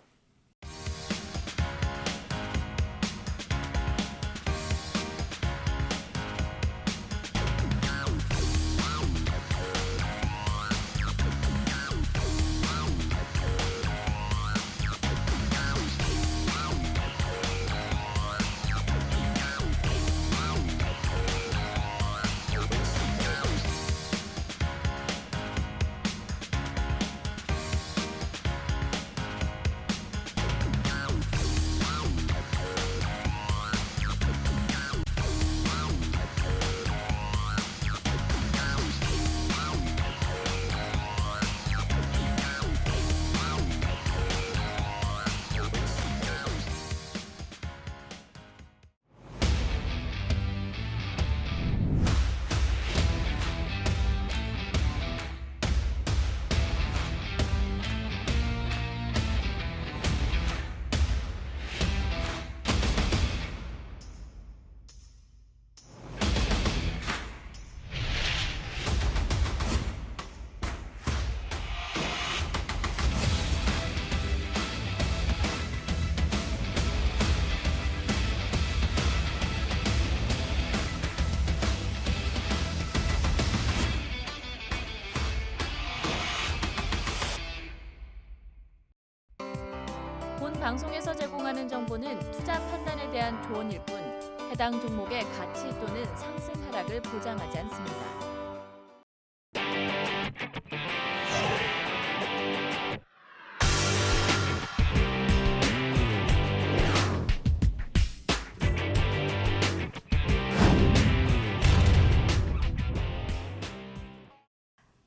본 방송에서 제공하는 정보는 투자 판단에 대한 조언일 뿐 해당 종목의 가치 또는 상승 하락을 보장하지 않습니다.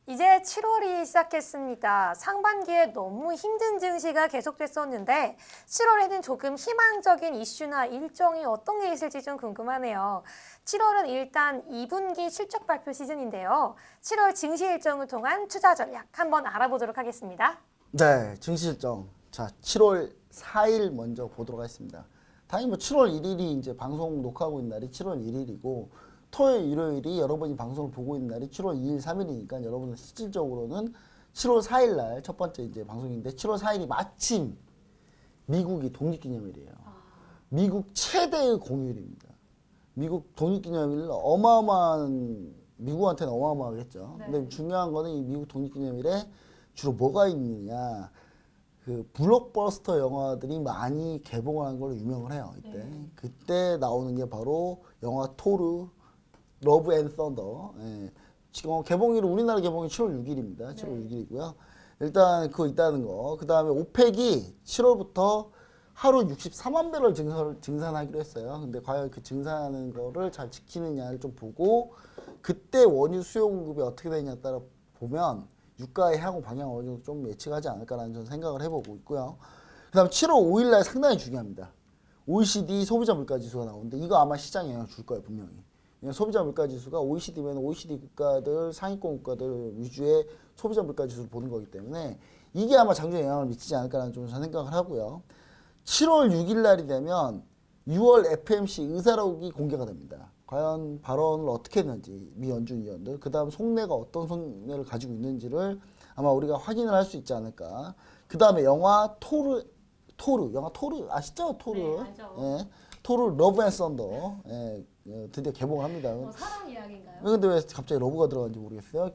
이제 7월이 시작했습니다. 상반기에 너무 힘든 증시가 계속됐었는데 7월에는 조금 희망적인 이슈나 일정이 어떤 게 있을지 좀 궁금하네요. 7월은 일단 2분기 실적 발표 시즌인데요. 7월 증시 일정을 통한 투자 전략 한번 알아보도록 하겠습니다. 네, 증시 일정. 자, 7월 4일 먼저 보도록 하겠습니다. 당연히 뭐 7월 1일이 이제 방송 녹화하고 있는 날이 7월 1일이고 토요일, 일요일이 여러분이 방송을 보고 있는 날이 7월 2일, 3일이니까 여러분은 실질적으로는 7월 4일 날 첫 번째 이제 방송인데 7월 4일이 마침 미국이 독립기념일이에요. 미국 최대의 공휴일입니다. 미국 독립기념일 어마어마한 미국한테는 어마어마하겠죠. 네. 근데 중요한 거는 이 미국 독립기념일에 주로 뭐가 있느냐. 그 블록버스터 영화들이 많이 개봉을 한 걸로 유명을 해요. 이때. 그때 나오는 게 바로 영화 토르, 러브 앤 썬더. 예. 지금 개봉일은 우리나라 개봉이 7월 6일입니다. 7월 6일이고요. 일단 그거 있다는 거. 그다음에 오펙이 7월부터 하루 64만 배럴 증산하기로 했어요. 근데 과연 그 증산하는 거를 잘 지키느냐를 좀 보고 그때 원유 수요 공급이 어떻게 되느냐에 따라 보면 유가의 향후 방향을 어느 정도 좀 예측하지 않을까라는 저는 생각을 해보고 있고요. 그다음 7월 5일 날 상당히 중요합니다. OECD 소비자 물가 지수가 나오는데 이거 아마 시장에 영향을 줄 거예요, 분명히. 소비자 물가 지수가 OECD면 OECD 국가들, 상위권 국가들 위주의 소비자 물가 지수를 보는 거기 때문에 이게 아마 장중에 영향을 미치지 않을까라는 좀 저는 생각을 하고요. 7월 6일 날이 되면 6월 FMC 의사록이 공개가 됩니다. 과연 발언을 어떻게 했는지 미 연준 위원들, 그 다음 속내가 어떤 속내를 가지고 있는지를 아마 우리가 확인을 할 수 있지 않을까. 그 다음에 영화 영화 토르 아시죠? 토르. 네, 알죠. 예, 토르 러브 앤 썬더. 예, 드디어 개봉을 합니다. 사랑 이야기인가요? 근데 왜 갑자기 러브가 들어간지 모르겠어요.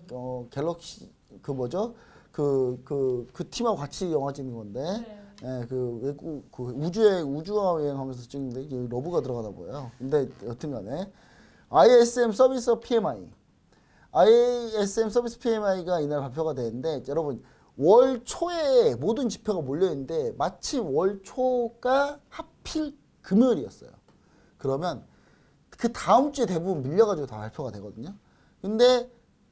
갤럭시 그 뭐죠? 그 팀하고 같이 영화 찍는 건데. 예, 그 외국 그 우주가 여행하면서 찍는데 이게 러브가 들어가나 보여요. 근데 여튼간에 ISM 서비스 PMI가 이날 발표가 되는데 여러분 월 초에 모든 지표가 몰려 있는데 마침 월 초가 하필 금요일이었어요. 그러면 그 다음 주에 대부분 밀려가지고 다 발표가 되거든요. 근데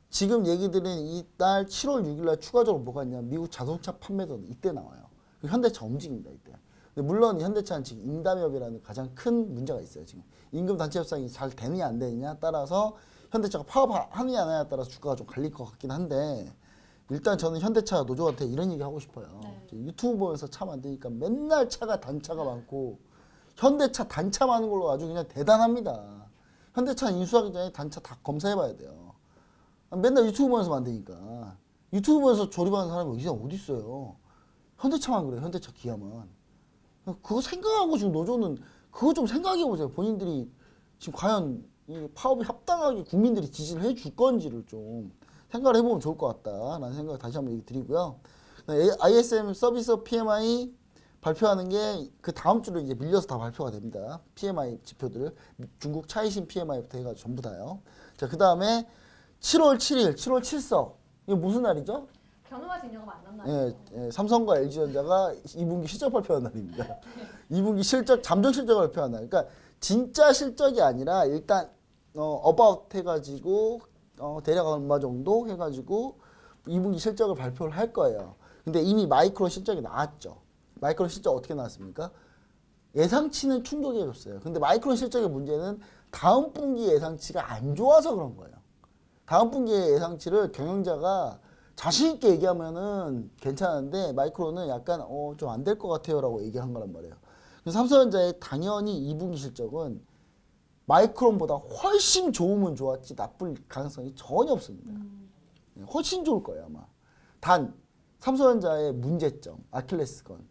지금 얘기 드린 이날 7월 6일 날 추가적으로 뭐가 있냐면 미국 자동차 판매도는 이때 나와요. 현대차 움직입니다 이때. 근데 물론 현대차는 지금 임담협이라는 가장 큰 문제가 있어요. 지금 임금 단체 협상이 잘 되느냐 안 되느냐 따라서 현대차가 파업하느냐 안 하느냐에 따라서 주가가 좀 갈릴 것 같긴 한데 일단 저는 현대차 노조한테 이런 얘기 하고 싶어요. 유튜브 보면서 차 만드니까 맨날 단차가 많고 현대차 단차 많은 걸로 아주 그냥 대단합니다. 현대차 인수하기 전에 단차 다 검사해봐야 돼요. 맨날 유튜브 보면서 만드니까 유튜브 보면서 조립하는 사람이 어디 있어요. 현대차만 그래요. 현대차 기아만. 그거 생각하고 지금 노조는 그거 좀 생각해 보세요. 본인들이 지금 과연 이 파업이 합당하게 국민들이 지지를 해줄 건지를 좀 생각을 해보면 좋을 것 같다라는 생각을 다시 한번 얘기 드리고요. ISM 서비스 PMI 발표하는 게 그 다음 주로 이제 밀려서 다 발표가 됩니다. PMI 지표들 중국 차이신 PMI부터 해가지고 전부 다요. 자, 그 다음에 7월 7일, 7월 7석 이게 무슨 날이죠? 견우와 진녀가 만난 날이죠. 예, 삼성과 LG전자가 2분기 실적 발표한 날입니다. 2분기 실적, 잠정 실적을 발표한 날. 그러니까 진짜 실적이 아니라 일단 어바웃 해가지고 대략 얼마 정도 해가지고 2분기 실적을 발표를 할 거예요. 근데 이미 마이크론 실적이 나왔죠. 마이크론 실적 어떻게 나왔습니까? 예상치는 충족해줬어요. 근데 마이크론 실적의 문제는 다음 분기 예상치가 안 좋아서 그런 거예요. 다음 분기의 예상치를 경영자가 자신 있게 얘기하면은 괜찮은데 마이크론은 약간 좀 안 될 것 같아요라고 얘기한 거란 말이에요. 삼성전자의 당연히 2분기 실적은 마이크론보다 훨씬 좋으면 좋았지 나쁠 가능성이 전혀 없습니다. 훨씬 좋을 거예요 아마. 단 삼성전자의 문제점, 아킬레스건.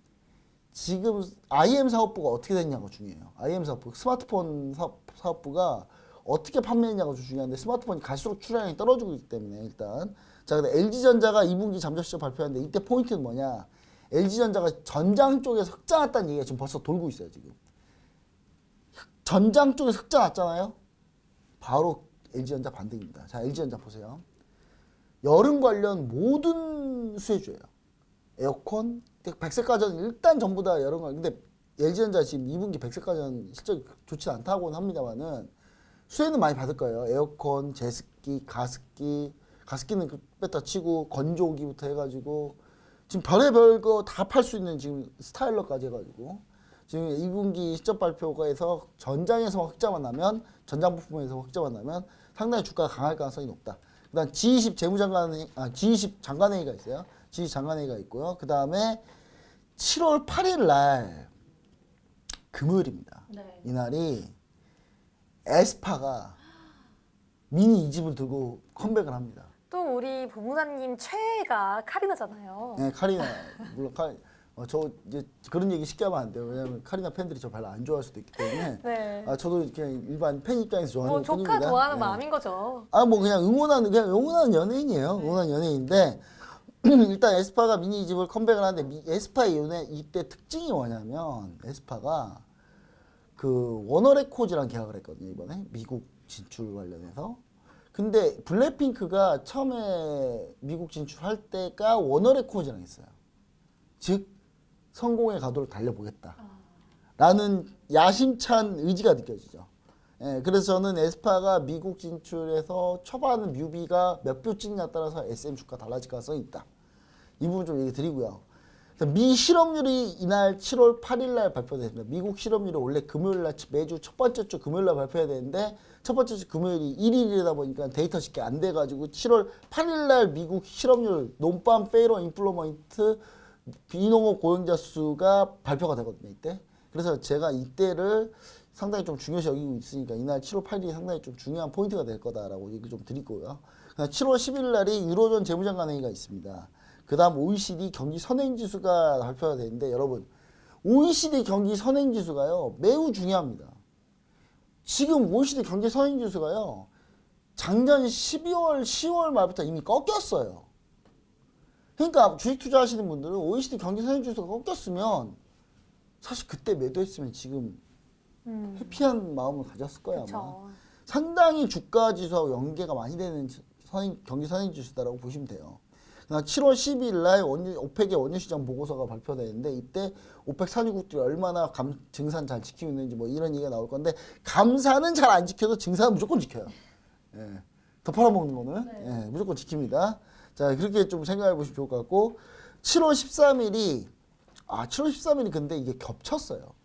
지금 IM 사업부가 어떻게 됐냐가 중요해요. IM 사업부, 스마트폰 사업부가 어떻게 판매했냐가 중요한데 스마트폰이 갈수록 출하량이 떨어지고 있기 때문에 일단 자, 근데 LG전자가 2분기 잠정 실적 발표하는데 이때 포인트는 뭐냐? LG전자가 전장 쪽에서 흑자 났다는 얘기가 지금 벌써 돌고 있어요, 지금. 전장 쪽에서 흑자 났잖아요? 바로 LG전자 반등입니다. 자, LG전자 보세요. 여름 관련 모든 수혜주예요. 에어컨, 백색가전 일단 전부 다 여름 관련. 근데 LG전자 지금 2분기 백색가전 실적이 좋지 않다고는 합니다만은 수혜는 많이 받을 거예요. 에어컨, 제습기, 가습기는 뺐다 치고 건조기부터 해가지고 지금 별의별 거 다 팔 수 있는 지금 스타일러까지 해가지고 지금 2분기 실적 발표가에서 전장에서 흑자만 나면 전장 부품에서 흑자만 나면 상당히 주가가 강할 가능성이 높다. 그다음 G20 G20 장관회의가 있어요. G20 장관회의가 있고요. 그 다음에 7월 8일 날 금요일입니다. 네. 이날이 에스파가 미니 2집을 들고 컴백을 합니다. 또 우리 부모님 최애가 카리나잖아요. 네, 카리나 물론 저 이제 그런 얘기 쉽게 하면 안 돼요. 왜냐면 카리나 팬들이 저 별로 안 좋아할 수도 있기 때문에. 네. 저도 그냥 일반 팬 입장에서 좋아하는 뭐 조카 뿐입니다. 좋아하는 네. 마음인 거죠. 뭐 그냥 응원하는 연예인이에요. 응원하는 연예인인데 일단 에스파가 미니 이집을 컴백을 하는데 에스파의 이때 특징이 뭐냐면 에스파가 그 워너레코즈랑 계약을 했거든요. 이번에 미국 진출 관련해서. 근데 블랙핑크가 처음에 미국 진출할 때가 워너레코즈랑 했어요. 즉 성공의 가도를 달려보겠다 라는 야심찬 의지가 느껴지죠. 예, 그래서 저는 에스파가 미국 진출해서 초반 뮤비가 몇 표 찍냐에 따라서 SM 주가 달라질 가능성이 있다. 이 부분 좀 얘기 드리고요. 미 실업률이 이날 7월 8일 날 발표됐습니다. 미국 실업률이 원래 금요일 날 매주 첫 번째 주 금요일 날 발표해야 되는데 첫 번째 주 금요일이 1일이다 보니까 데이터 집계 안 돼가지고 7월 8일 날 미국 실업률 논밤 페이로 인플로먼트 비농업 고용자 수가 발표가 되거든요. 이때. 그래서 제가 이때를 상당히 좀 중요시 여기고 있으니까 이날 7월 8일이 상당히 좀 중요한 포인트가 될 거다라고 얘기 좀 드리고요. 7월 10일 날이 유로존 재무장관 회의가 있습니다. 그 다음 OECD 경기 선행지수가 발표가 되는데 여러분 OECD 경기 선행지수가요 매우 중요합니다. 지금 OECD 경기 선행지수가요 작년 12월 10월 말부터 이미 꺾였어요. 그러니까 주식 투자하시는 분들은 OECD 경기 선행지수가 꺾였으면 사실 그때 매도했으면 지금 해피한 마음을 가졌을 거예요. 아마. 상당히 주가 지수하고 연계가 많이 되는 경기 선행지수다라고 보시면 돼요. 7월 12일 날 오펙의 원유시장 보고서가 발표되는데 이때 오펙 산유국들이 얼마나 증산 잘 지키고 있는지 뭐 이런 얘기가 나올 건데 감산은 잘 안 지켜도 증산은 무조건 지켜요. 예. 더 팔아먹는 거는 예, 무조건 지킵니다. 자 그렇게 좀 생각해 보시면 좋을 것 같고 7월 13일이 근데 이게 겹쳤어요.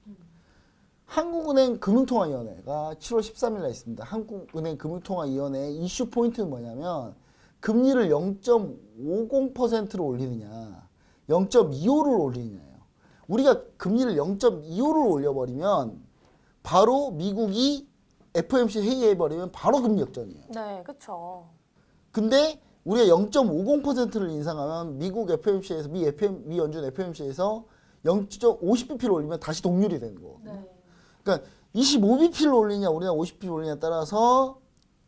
한국은행 금융통화위원회가 7월 13일 날 있습니다. 한국은행 금융통화위원회 이슈 포인트는 뭐냐면 금리를 0.50%로 올리느냐 0.25를 올리느냐예요. 우리가 금리를 0.25를 올려버리면 바로 미국이 FOMC 회의해버리면 바로 금리 역전이에요. 네, 그렇죠. 근데 우리가 0.50%를 인상하면 미국 FOMC에서 미 연준 FOMC에서 0.50bp를 올리면 다시 동률이 되는 거거든요. 네. 그러니까 25bp를 올리냐 우리가 50bp를 올리냐에 따라서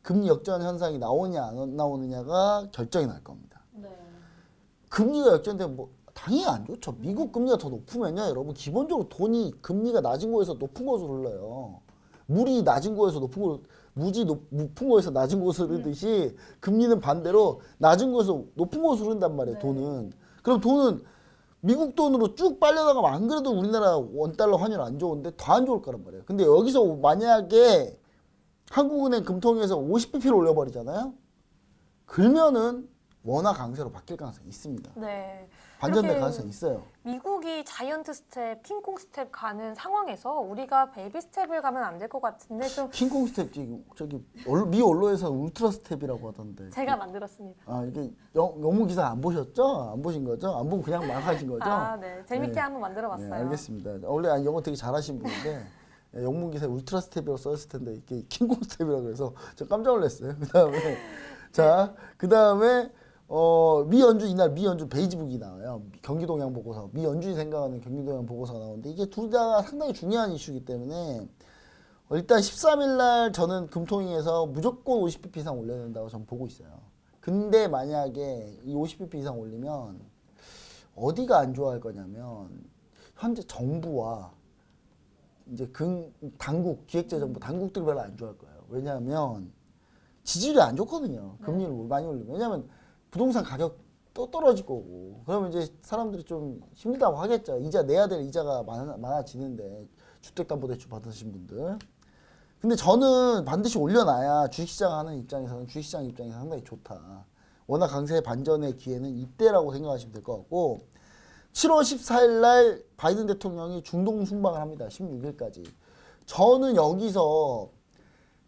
금리 역전 현상이 나오냐 안 나오느냐가 결정이 날 겁니다. 네. 금리가 역전되면 뭐 당연히 안 좋죠. 미국 금리가 더 높으면요 여러분 기본적으로 돈이 금리가 낮은 곳에서 높은 곳으로 흘러요. 물이 낮은 곳에서 높은 곳 높은 곳에서 낮은 곳으로 흐르듯이 금리는 반대로 낮은 곳에서 높은 곳으로 흐른단 말이에요. 돈은. 그럼 돈은 미국 돈으로 쭉 빨려나가면 안 그래도 우리나라 원달러 환율 안 좋은데 더 안 좋을 거란 말이에요. 근데 여기서 만약에 한국은행 금통위에서 50bp를 올려버리잖아요. 그러면은 원화 강세로 바뀔 가능성이 있습니다. 네. 반전될 이렇게 가능성이 있어요. 미국이 자이언트 스텝, 킹콩 스텝 가는 상황에서 우리가 베이비 스텝을 가면 안 될 것 같은데 좀 킹콩 스텝 저기 미 언론에서 울트라 스텝이라고 하던데. 제가 만들었습니다. 아 이게 영문 기사 안 보셨죠? 안 보신 거죠? 안 보고 그냥 막 하신 거죠? 아, 네. 재밌게 네. 한번 만들어봤어요. 네, 알겠습니다. 원래 영어 되게 잘하신 분인데 영문 기사에 울트라 스텝이라고 써있을 텐데 이게 킹콩 스텝이라고 그래서 저 깜짝 놀랐어요. 그다음에 미 연준 이날 미 연준 베이지북이 나와요. 경기 동향 보고서. 미 연준이 생각하는 경기 동향 보고서가 나오는데 이게 둘 다 상당히 중요한 이슈이기 때문에 일단 13일 날 저는 금통위에서 무조건 50bp 이상 올려야 된다고 저는 보고 있어요. 근데 만약에 이 50bp 이상 올리면 어디가 안 좋아할 거냐면 현재 정부와 이제 당국, 기획재정부 당국들이 별로 안 좋아할 거예요. 왜냐하면 지지율이 안 좋거든요. 금리를 많이 올리면. 왜냐하면 부동산 가격 또 떨어질 거고. 그러면 이제 사람들이 좀 힘들다고 하겠죠. 이자 내야 될 이자가 많아지는데 주택담보대출 받으신 분들. 근데 저는 반드시 올려놔야 주식시장 하는 입장에서는 주식시장 입장에서 상당히 좋다. 워낙 강세 반전의 기회는 이때라고 생각하시면 될 것 같고 7월 14일 날 바이든 대통령이 중동 순방을 합니다. 16일까지. 저는 여기서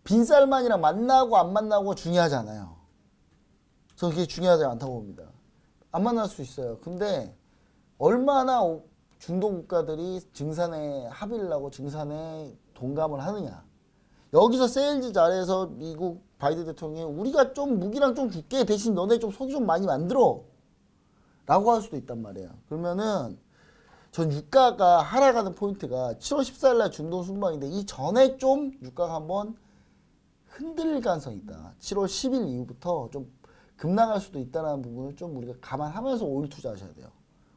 빈살만이랑 만나고 안 만나고 중요하잖아요. 저는 그게 중요하지 않다고 봅니다. 안 만날 수 있어요. 근데 얼마나 중동 국가들이 증산에 합의를 하고 증산에 동감을 하느냐. 여기서 세일즈 잘해서 미국 바이든 대통령이 우리가 좀 무기랑 좀 줄게 대신 너네 좀 속이 좀 많이 만들어 라고 할 수도 있단 말이에요. 그러면은 전 유가가 하락하는 포인트가 7월 14일 날 중동 순방인데 이 전에 좀 유가가 한번 흔들릴 가능성이 있다. 7월 10일 이후부터 좀 급락할 수도 있다는 부분을 좀 우리가 감안하면서 오일 투자하셔야 돼요.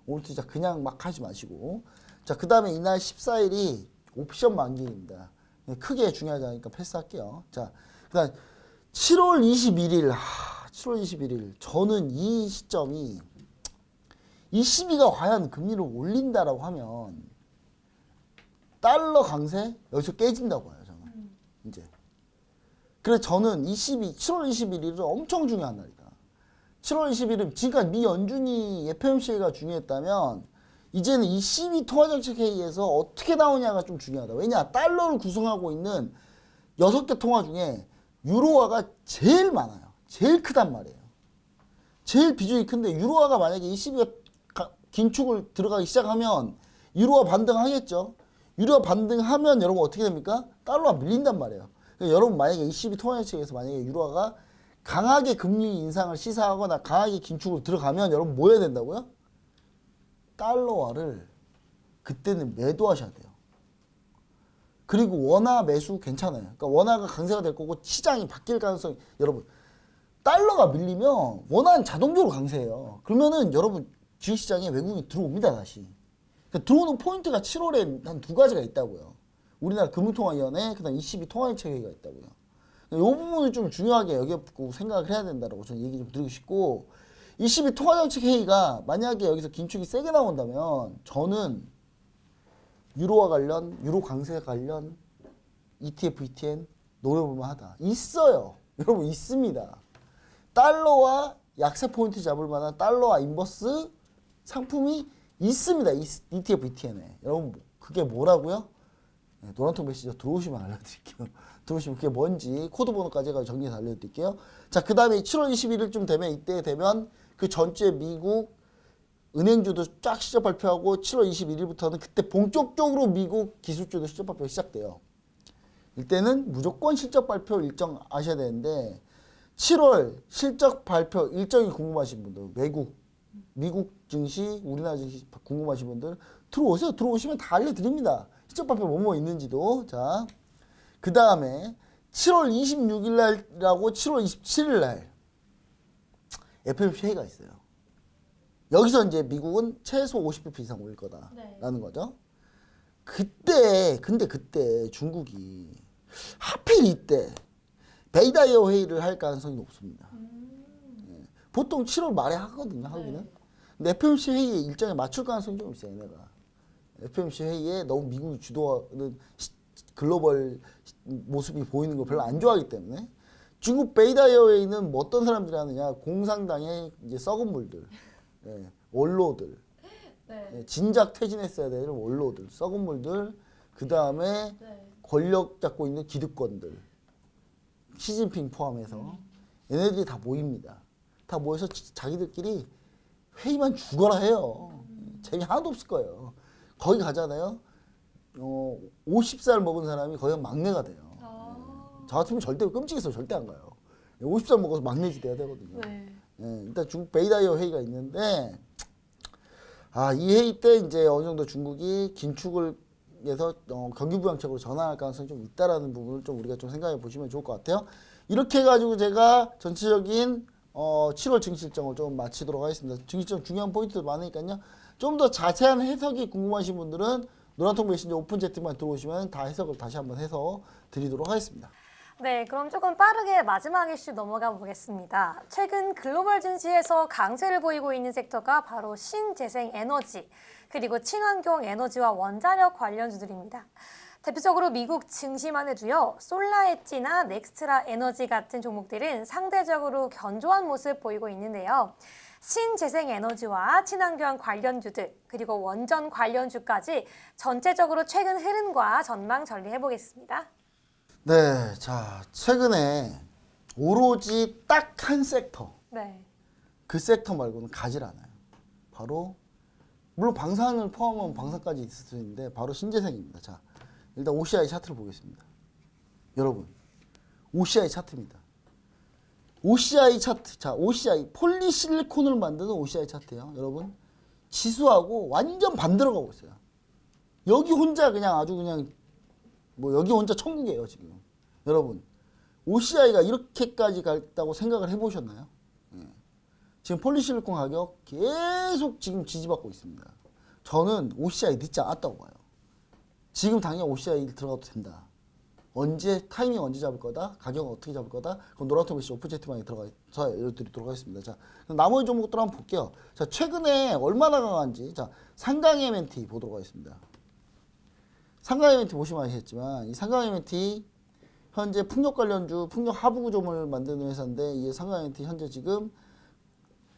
오일 투자 그냥 막 하지 마시고. 자, 그 다음에 이날 14일이 옵션 만기입니다. 크게 중요하지 않으니까 패스할게요. 자, 그 다음 7월 21일. 7월 21일. 저는 이 시점이 ECB가 과연 금리를 올린다라고 하면 달러 강세 여기서 깨진다고 봐요. 저는 이제. 그래서 저는 7월 21일은 엄청 중요한 날이다. 7월 20일은 지금까지 미 연준이 FOMC가 중요했다면 이제는 ECB 통화정책회의에서 어떻게 나오냐가 좀 중요하다. 왜냐? 달러를 구성하고 있는 6개 통화 중에 유로화가 제일 많아요. 제일 크단 말이에요. 제일 비중이 큰데 유로화가 만약에 ECB가 긴축을 들어가기 시작하면 유로화 반등하겠죠. 유로화 반등하면 여러분 어떻게 됩니까? 달러가 밀린단 말이에요. 그러니까 여러분 만약에 ECB 통화정책에서 만약에 유로화가 강하게 금리 인상을 시사하거나 강하게 긴축을 들어가면 여러분 뭐 해야 된다고요? 달러화를 그때는 매도하셔야 돼요. 그리고 원화 매수 괜찮아요. 그러니까 원화가 강세가 될 거고 시장이 바뀔 가능성이 여러분 달러가 밀리면 원화는 자동적으로 강세예요. 그러면은 여러분 주식시장에 외국인이 들어옵니다 다시. 그러니까 들어오는 포인트가 7월에 한 2가지가 있다고요. 우리나라 금융통화위원회 그다음 ECB 통화정책회의가 있다고요. 이 부분을 좀 중요하게 여겨보고 생각을 해야 된다고 저는 얘기 좀 드리고 싶고 ECB 통화정책회의가 만약에 여기서 긴축이 세게 나온다면 저는 유로화 관련, 유로 강세 관련 ETF, ETN 노려볼만 하다. 있어요. 여러분 있습니다. 달러와 약세 포인트 잡을 만한 달러와 인버스 상품이 있습니다. ETF, ETN에. 여러분 그게 뭐라고요? 네, 노란통 메시지 들어오시면 알려드릴게요. 들어오시면 그게 뭔지 코드 번호까지 해가지고 정리해서 알려드릴게요. 자, 그 다음에 7월 21일쯤 되면 이때 되면 그 전주에 미국 은행주도 쫙 실적 발표하고 7월 21일부터는 그때 본격적으로 미국 기술주도 실적 발표가 시작돼요. 이때는 무조건 실적 발표 일정 아셔야 되는데 7월 실적 발표 일정이 궁금하신 분들 미국 증시, 우리나라 증시 궁금하신 분들 들어오세요. 들어오시면 다 알려드립니다. 실적 발표 뭐뭐 있는지도. 자, 그 다음에 7월 26일 날하고 7월 27일 날 FOMC 회의가 있어요. 여기서 이제 미국은 최소 50bp 이상 올릴 거다라는 거죠. 근데 그때 중국이 하필 이때 베이다이어 회의를 할 가능성이 높습니다. 네. 보통 7월 말에 하거든요, 하기는. 근데 FOMC 회의에 일정에 맞출 가능성이 좀 있어요, 얘네가. FOMC 회의에 너무 미국이 주도하는 글로벌 모습이 보이는 걸 별로 안 좋아하기 때문에 중국 베이다이어 회의는 뭐 어떤 사람들이 하느냐, 공산당의 이제 썩은 물들, 네, 원로들, 네, 진작 퇴진했어야 되는 원로들, 썩은 물들, 그 다음에 권력 잡고 있는 기득권들, 시진핑 포함해서 얘네들이 다 모입니다. 다 모여서 자기들끼리 회의만 죽어라 해요. 재미 하나도 없을 거예요. 거기 가잖아요. 50살 먹은 사람이 거의 막내가 돼요. 저 같으면 절대 끔찍해서 절대 안 가요. 50살 먹어서 막내지 돼야 되거든요. 예, 일단 중국 베이다이어 회의가 있는데 이 회의 때 이제 어느 정도 중국이 긴축을 해서 경기 부양책으로 전환할 가능성이 좀 있다라는 부분을 좀 우리가 좀 생각해 보시면 좋을 것 같아요. 이렇게 해가지고 제가 전체적인 7월 증시 일정을 좀 마치도록 하겠습니다. 증시 일정 중요한 포인트도 많으니까요. 좀 더 자세한 해석이 궁금하신 분들은 노란통 메신저 오픈 채팅만 들어오시면 다 해석을 다시 한번 해서 드리도록 하겠습니다. 네, 그럼 조금 빠르게 마지막 이슈 넘어가 보겠습니다. 최근 글로벌 증시에서 강세를 보이고 있는 섹터가 바로 신재생 에너지, 그리고 친환경 에너지와 원자력 관련주들입니다. 대표적으로 미국 증시만 해도요, 솔라엣지나 넥스트라 에너지 같은 종목들은 상대적으로 견조한 모습 보이고 있는데요. 신재생 에너지와 친환경 관련주들, 그리고 원전 관련주까지 전체적으로 최근 흐름과 전망 정리해 보겠습니다. 네, 자, 최근에 오로지 딱 한 섹터, 네. 그 섹터 말고는 가질 않아요. 바로 물론 방산을 포함하면 방산까지 있을 수 있는데 바로 신재생입니다. 자, 일단 OCI 차트를 보겠습니다. 여러분, OCI 차트입니다. OCI 차트, 자, OCI 폴리실리콘을 만드는 OCI 차트예요. 여러분, 지수하고 완전 반대로 가고 있어요. 여기 혼자 그냥 아주 그냥 뭐 여기 혼자 천국이에요 지금. 여러분, OCI가 이렇게까지 갔다고 생각을 해보셨나요? 예. 지금 폴리실리콘 가격 계속 지금 지지받고 있습니다. 저는 OCI 늦지 않았다고 봐요. 지금 당장 OCI 들어가도 된다. 언제 타이밍 언제 잡을 거다? 가격은 어떻게 잡을 거다? 그럼 노란통 메시 오픈 채팅방에 들어가서 알려드리도록 하겠습니다. 자, 나머지 종목들 한번 볼게요. 자, 최근에 얼마나 강한지. 자, 상강 MNT 보도록 하겠습니다. 상강 MNT 보시면 아시겠지만 이 상강 MNT 현재 풍력 관련주, 풍력 하부 구조물 만드는 회사인데 이 상강 MNT 현재 지금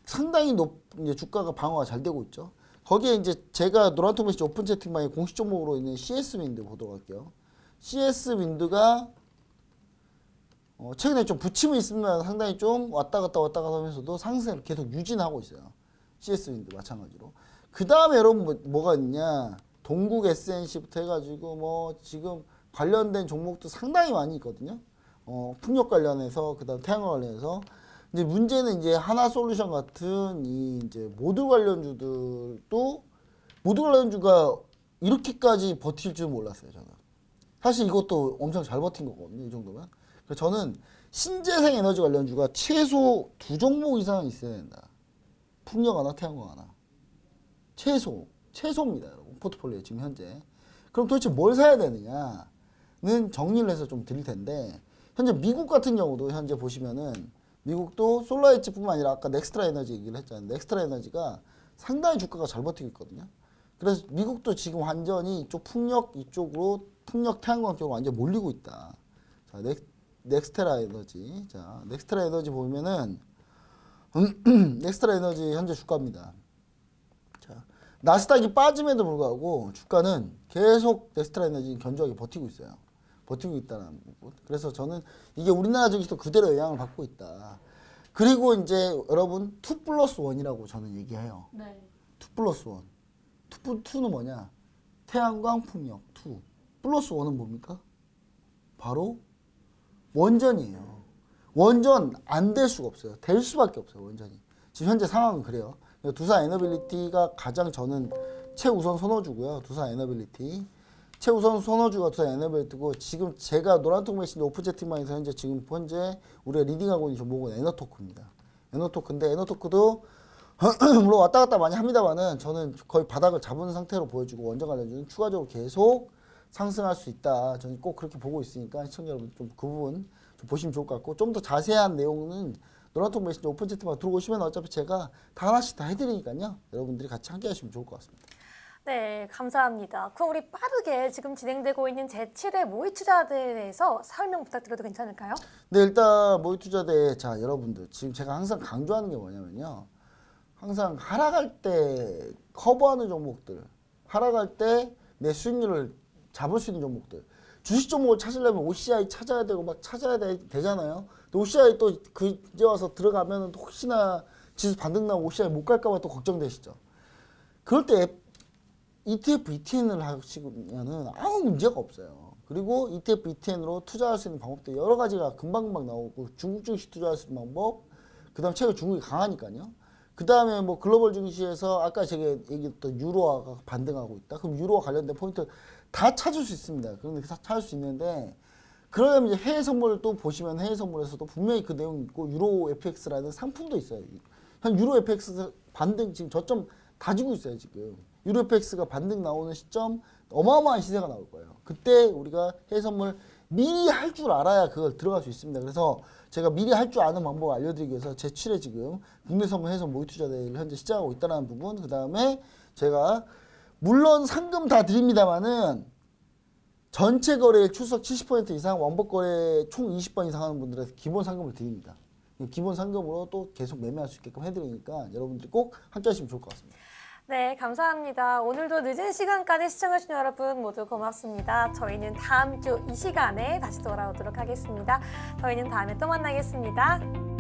상당히 이제 주가가 방어가 잘 되고 있죠. 거기에 이제 제가 노란통 메시 오픈 채팅방에 공식 종목으로 있는 CS 윈드 보도록 할게요. CS 윈드가 최근에 좀 부침이 있으면 상당히 좀 왔다 갔다 하면서도 상승을 계속 유지하고 있어요. CS 윈드 마찬가지로. 그 다음에 여러분 뭐가 있냐? 동국 SNC부터 해가지고 뭐 지금 관련된 종목도 상당히 많이 있거든요. 풍력 관련해서 그다음 태양광 관련해서 이제 문제는 이제 하나솔루션 같은 이 이제 모듈 관련주들도 모듈 관련주가 이렇게까지 버틸 줄 몰랐어요. 저는 사실 이것도 엄청 잘 버틴 거거든요. 이 정도면. 그래서 저는 신재생 에너지 관련주가 최소 2종목 이상은 있어야 된다. 풍력 하나, 태양광 하나. 최소입니다, 여러분. 포트폴리오에 지금 현재. 그럼 도대체 뭘 사야 되느냐는 정리를 해서 좀 드릴 텐데 현재 미국 같은 경우도 현재 보시면은 미국도 솔라에치뿐만 아니라 아까 넥스트라 에너지 얘기를 했잖아요. 넥스트라 에너지가 상당히 주가가 잘 버티고 있거든요. 그래서 미국도 지금 완전히 이쪽 풍력 이쪽으로 풍력 태양광 쪽으로 완전 몰리고 있다. 자, 넥스트라 에너지. 자, 넥스트라 에너지 보면은 넥스트라 에너지 현재 주가입니다. 자, 나스닥이 빠짐에도 불구하고 주가는 계속 넥스트라 에너지 견조하게 버티고 있어요. 버티고 있다는 부분. 그래서 저는 이게 우리나라 증시도 그대로 영향을 받고 있다. 그리고 이제 여러분 2+1이라고 저는 얘기해요. 네. 2+1. 2는 뭐냐? 태양광, 풍력 2. 플러스 1은 뭡니까? 바로 원전이에요. 원전 안 될 수가 없어요. 될 수밖에 없어요. 원전이. 지금 현재 상황은 그래요. 두산 에너빌리티가 가장 저는 최우선 선호주고요. 두산 에너빌리티. 최우선 선호주가 두산 에너빌리티고 지금 제가 노란통 메신저 오픈 채팅방에서 현재 우리가 리딩하고 있는 종목은 에너토크입니다. 에너토크인데 에너토크도 물론 왔다 갔다 많이 합니다만은 저는 거의 바닥을 잡은 상태로 보여주고 원전 관련주는 추가적으로 계속 상승할 수 있다. 저는 꼭 그렇게 보고 있으니까 시청자 여러분 좀 그 부분 좀 보시면 좋을 것 같고 좀 더 자세한 내용은 노란통 메신저 오픈 채팅방 들어오시면 어차피 제가 다 하나씩 다 해드리니까요. 여러분들이 같이 함께 하시면 좋을 것 같습니다. 네, 감사합니다. 그럼 우리 빠르게 지금 진행되고 있는 제7회 모의 투자대에 대해서 설명 부탁드려도 괜찮을까요? 네, 일단 모의 투자대 자 여러분들 지금 제가 항상 강조하는 게 뭐냐면요. 항상 하락할 때 커버하는 종목들, 하락할 때 내 수익률을 잡을 수 있는 종목들. 주식 종목을 찾으려면 OCI 찾아야 되고 막 찾아야 되잖아요. 근데 OCI 또 그제 와서 들어가면 혹시나 지수 반등 나고 OCI 못 갈까봐 또 걱정되시죠. 그럴 때 ETF, ETN을 하시면은 아무 문제가 없어요. 그리고 ETF, ETN으로 투자할 수 있는 방법도 여러 가지가 금방금방 나오고 중국 증시 투자할 수 있는 방법, 그 다음 최근 중국이 강하니까요. 그 다음에 뭐 글로벌 증시에서 아까 제가 얘기했던 유로화가 반등하고 있다. 그럼 유로화 관련된 포인트 다 찾을 수 있습니다. 그런데 다 찾을 수 있는데 그러면 이제 해외 선물을 또 보시면 해외 선물에서도 분명히 그 내용이 있고 유로 FX라는 상품도 있어요. 한 유로 FX 반등 지금 저점 다지고 있어요 지금. 유로 FX가 반등 나오는 시점 어마어마한 시세가 나올 거예요. 그때 우리가 해외 선물 미리 할 줄 알아야 그걸 들어갈 수 있습니다. 그래서 제가 미리 할 줄 아는 방법을 알려드리기 위해서 제7회 지금 국내 선물 해외 선물 모의 투자 대회를 현재 시작하고 있다는 부분. 그 다음에 제가 물론 상금 다 드립니다만은 전체 거래의 출석 70% 이상, 원복 거래 총 20번 이상 하는 분들한테 기본 상금을 드립니다. 기본 상금으로 또 계속 매매할 수 있게끔 해드리니까 여러분들이 꼭 함께 하시면 좋을 것 같습니다. 네, 감사합니다. 오늘도 늦은 시간까지 시청해주신 여러분 모두 고맙습니다. 저희는 다음 주 이 시간에 다시 돌아오도록 하겠습니다. 저희는 다음에 또 만나겠습니다.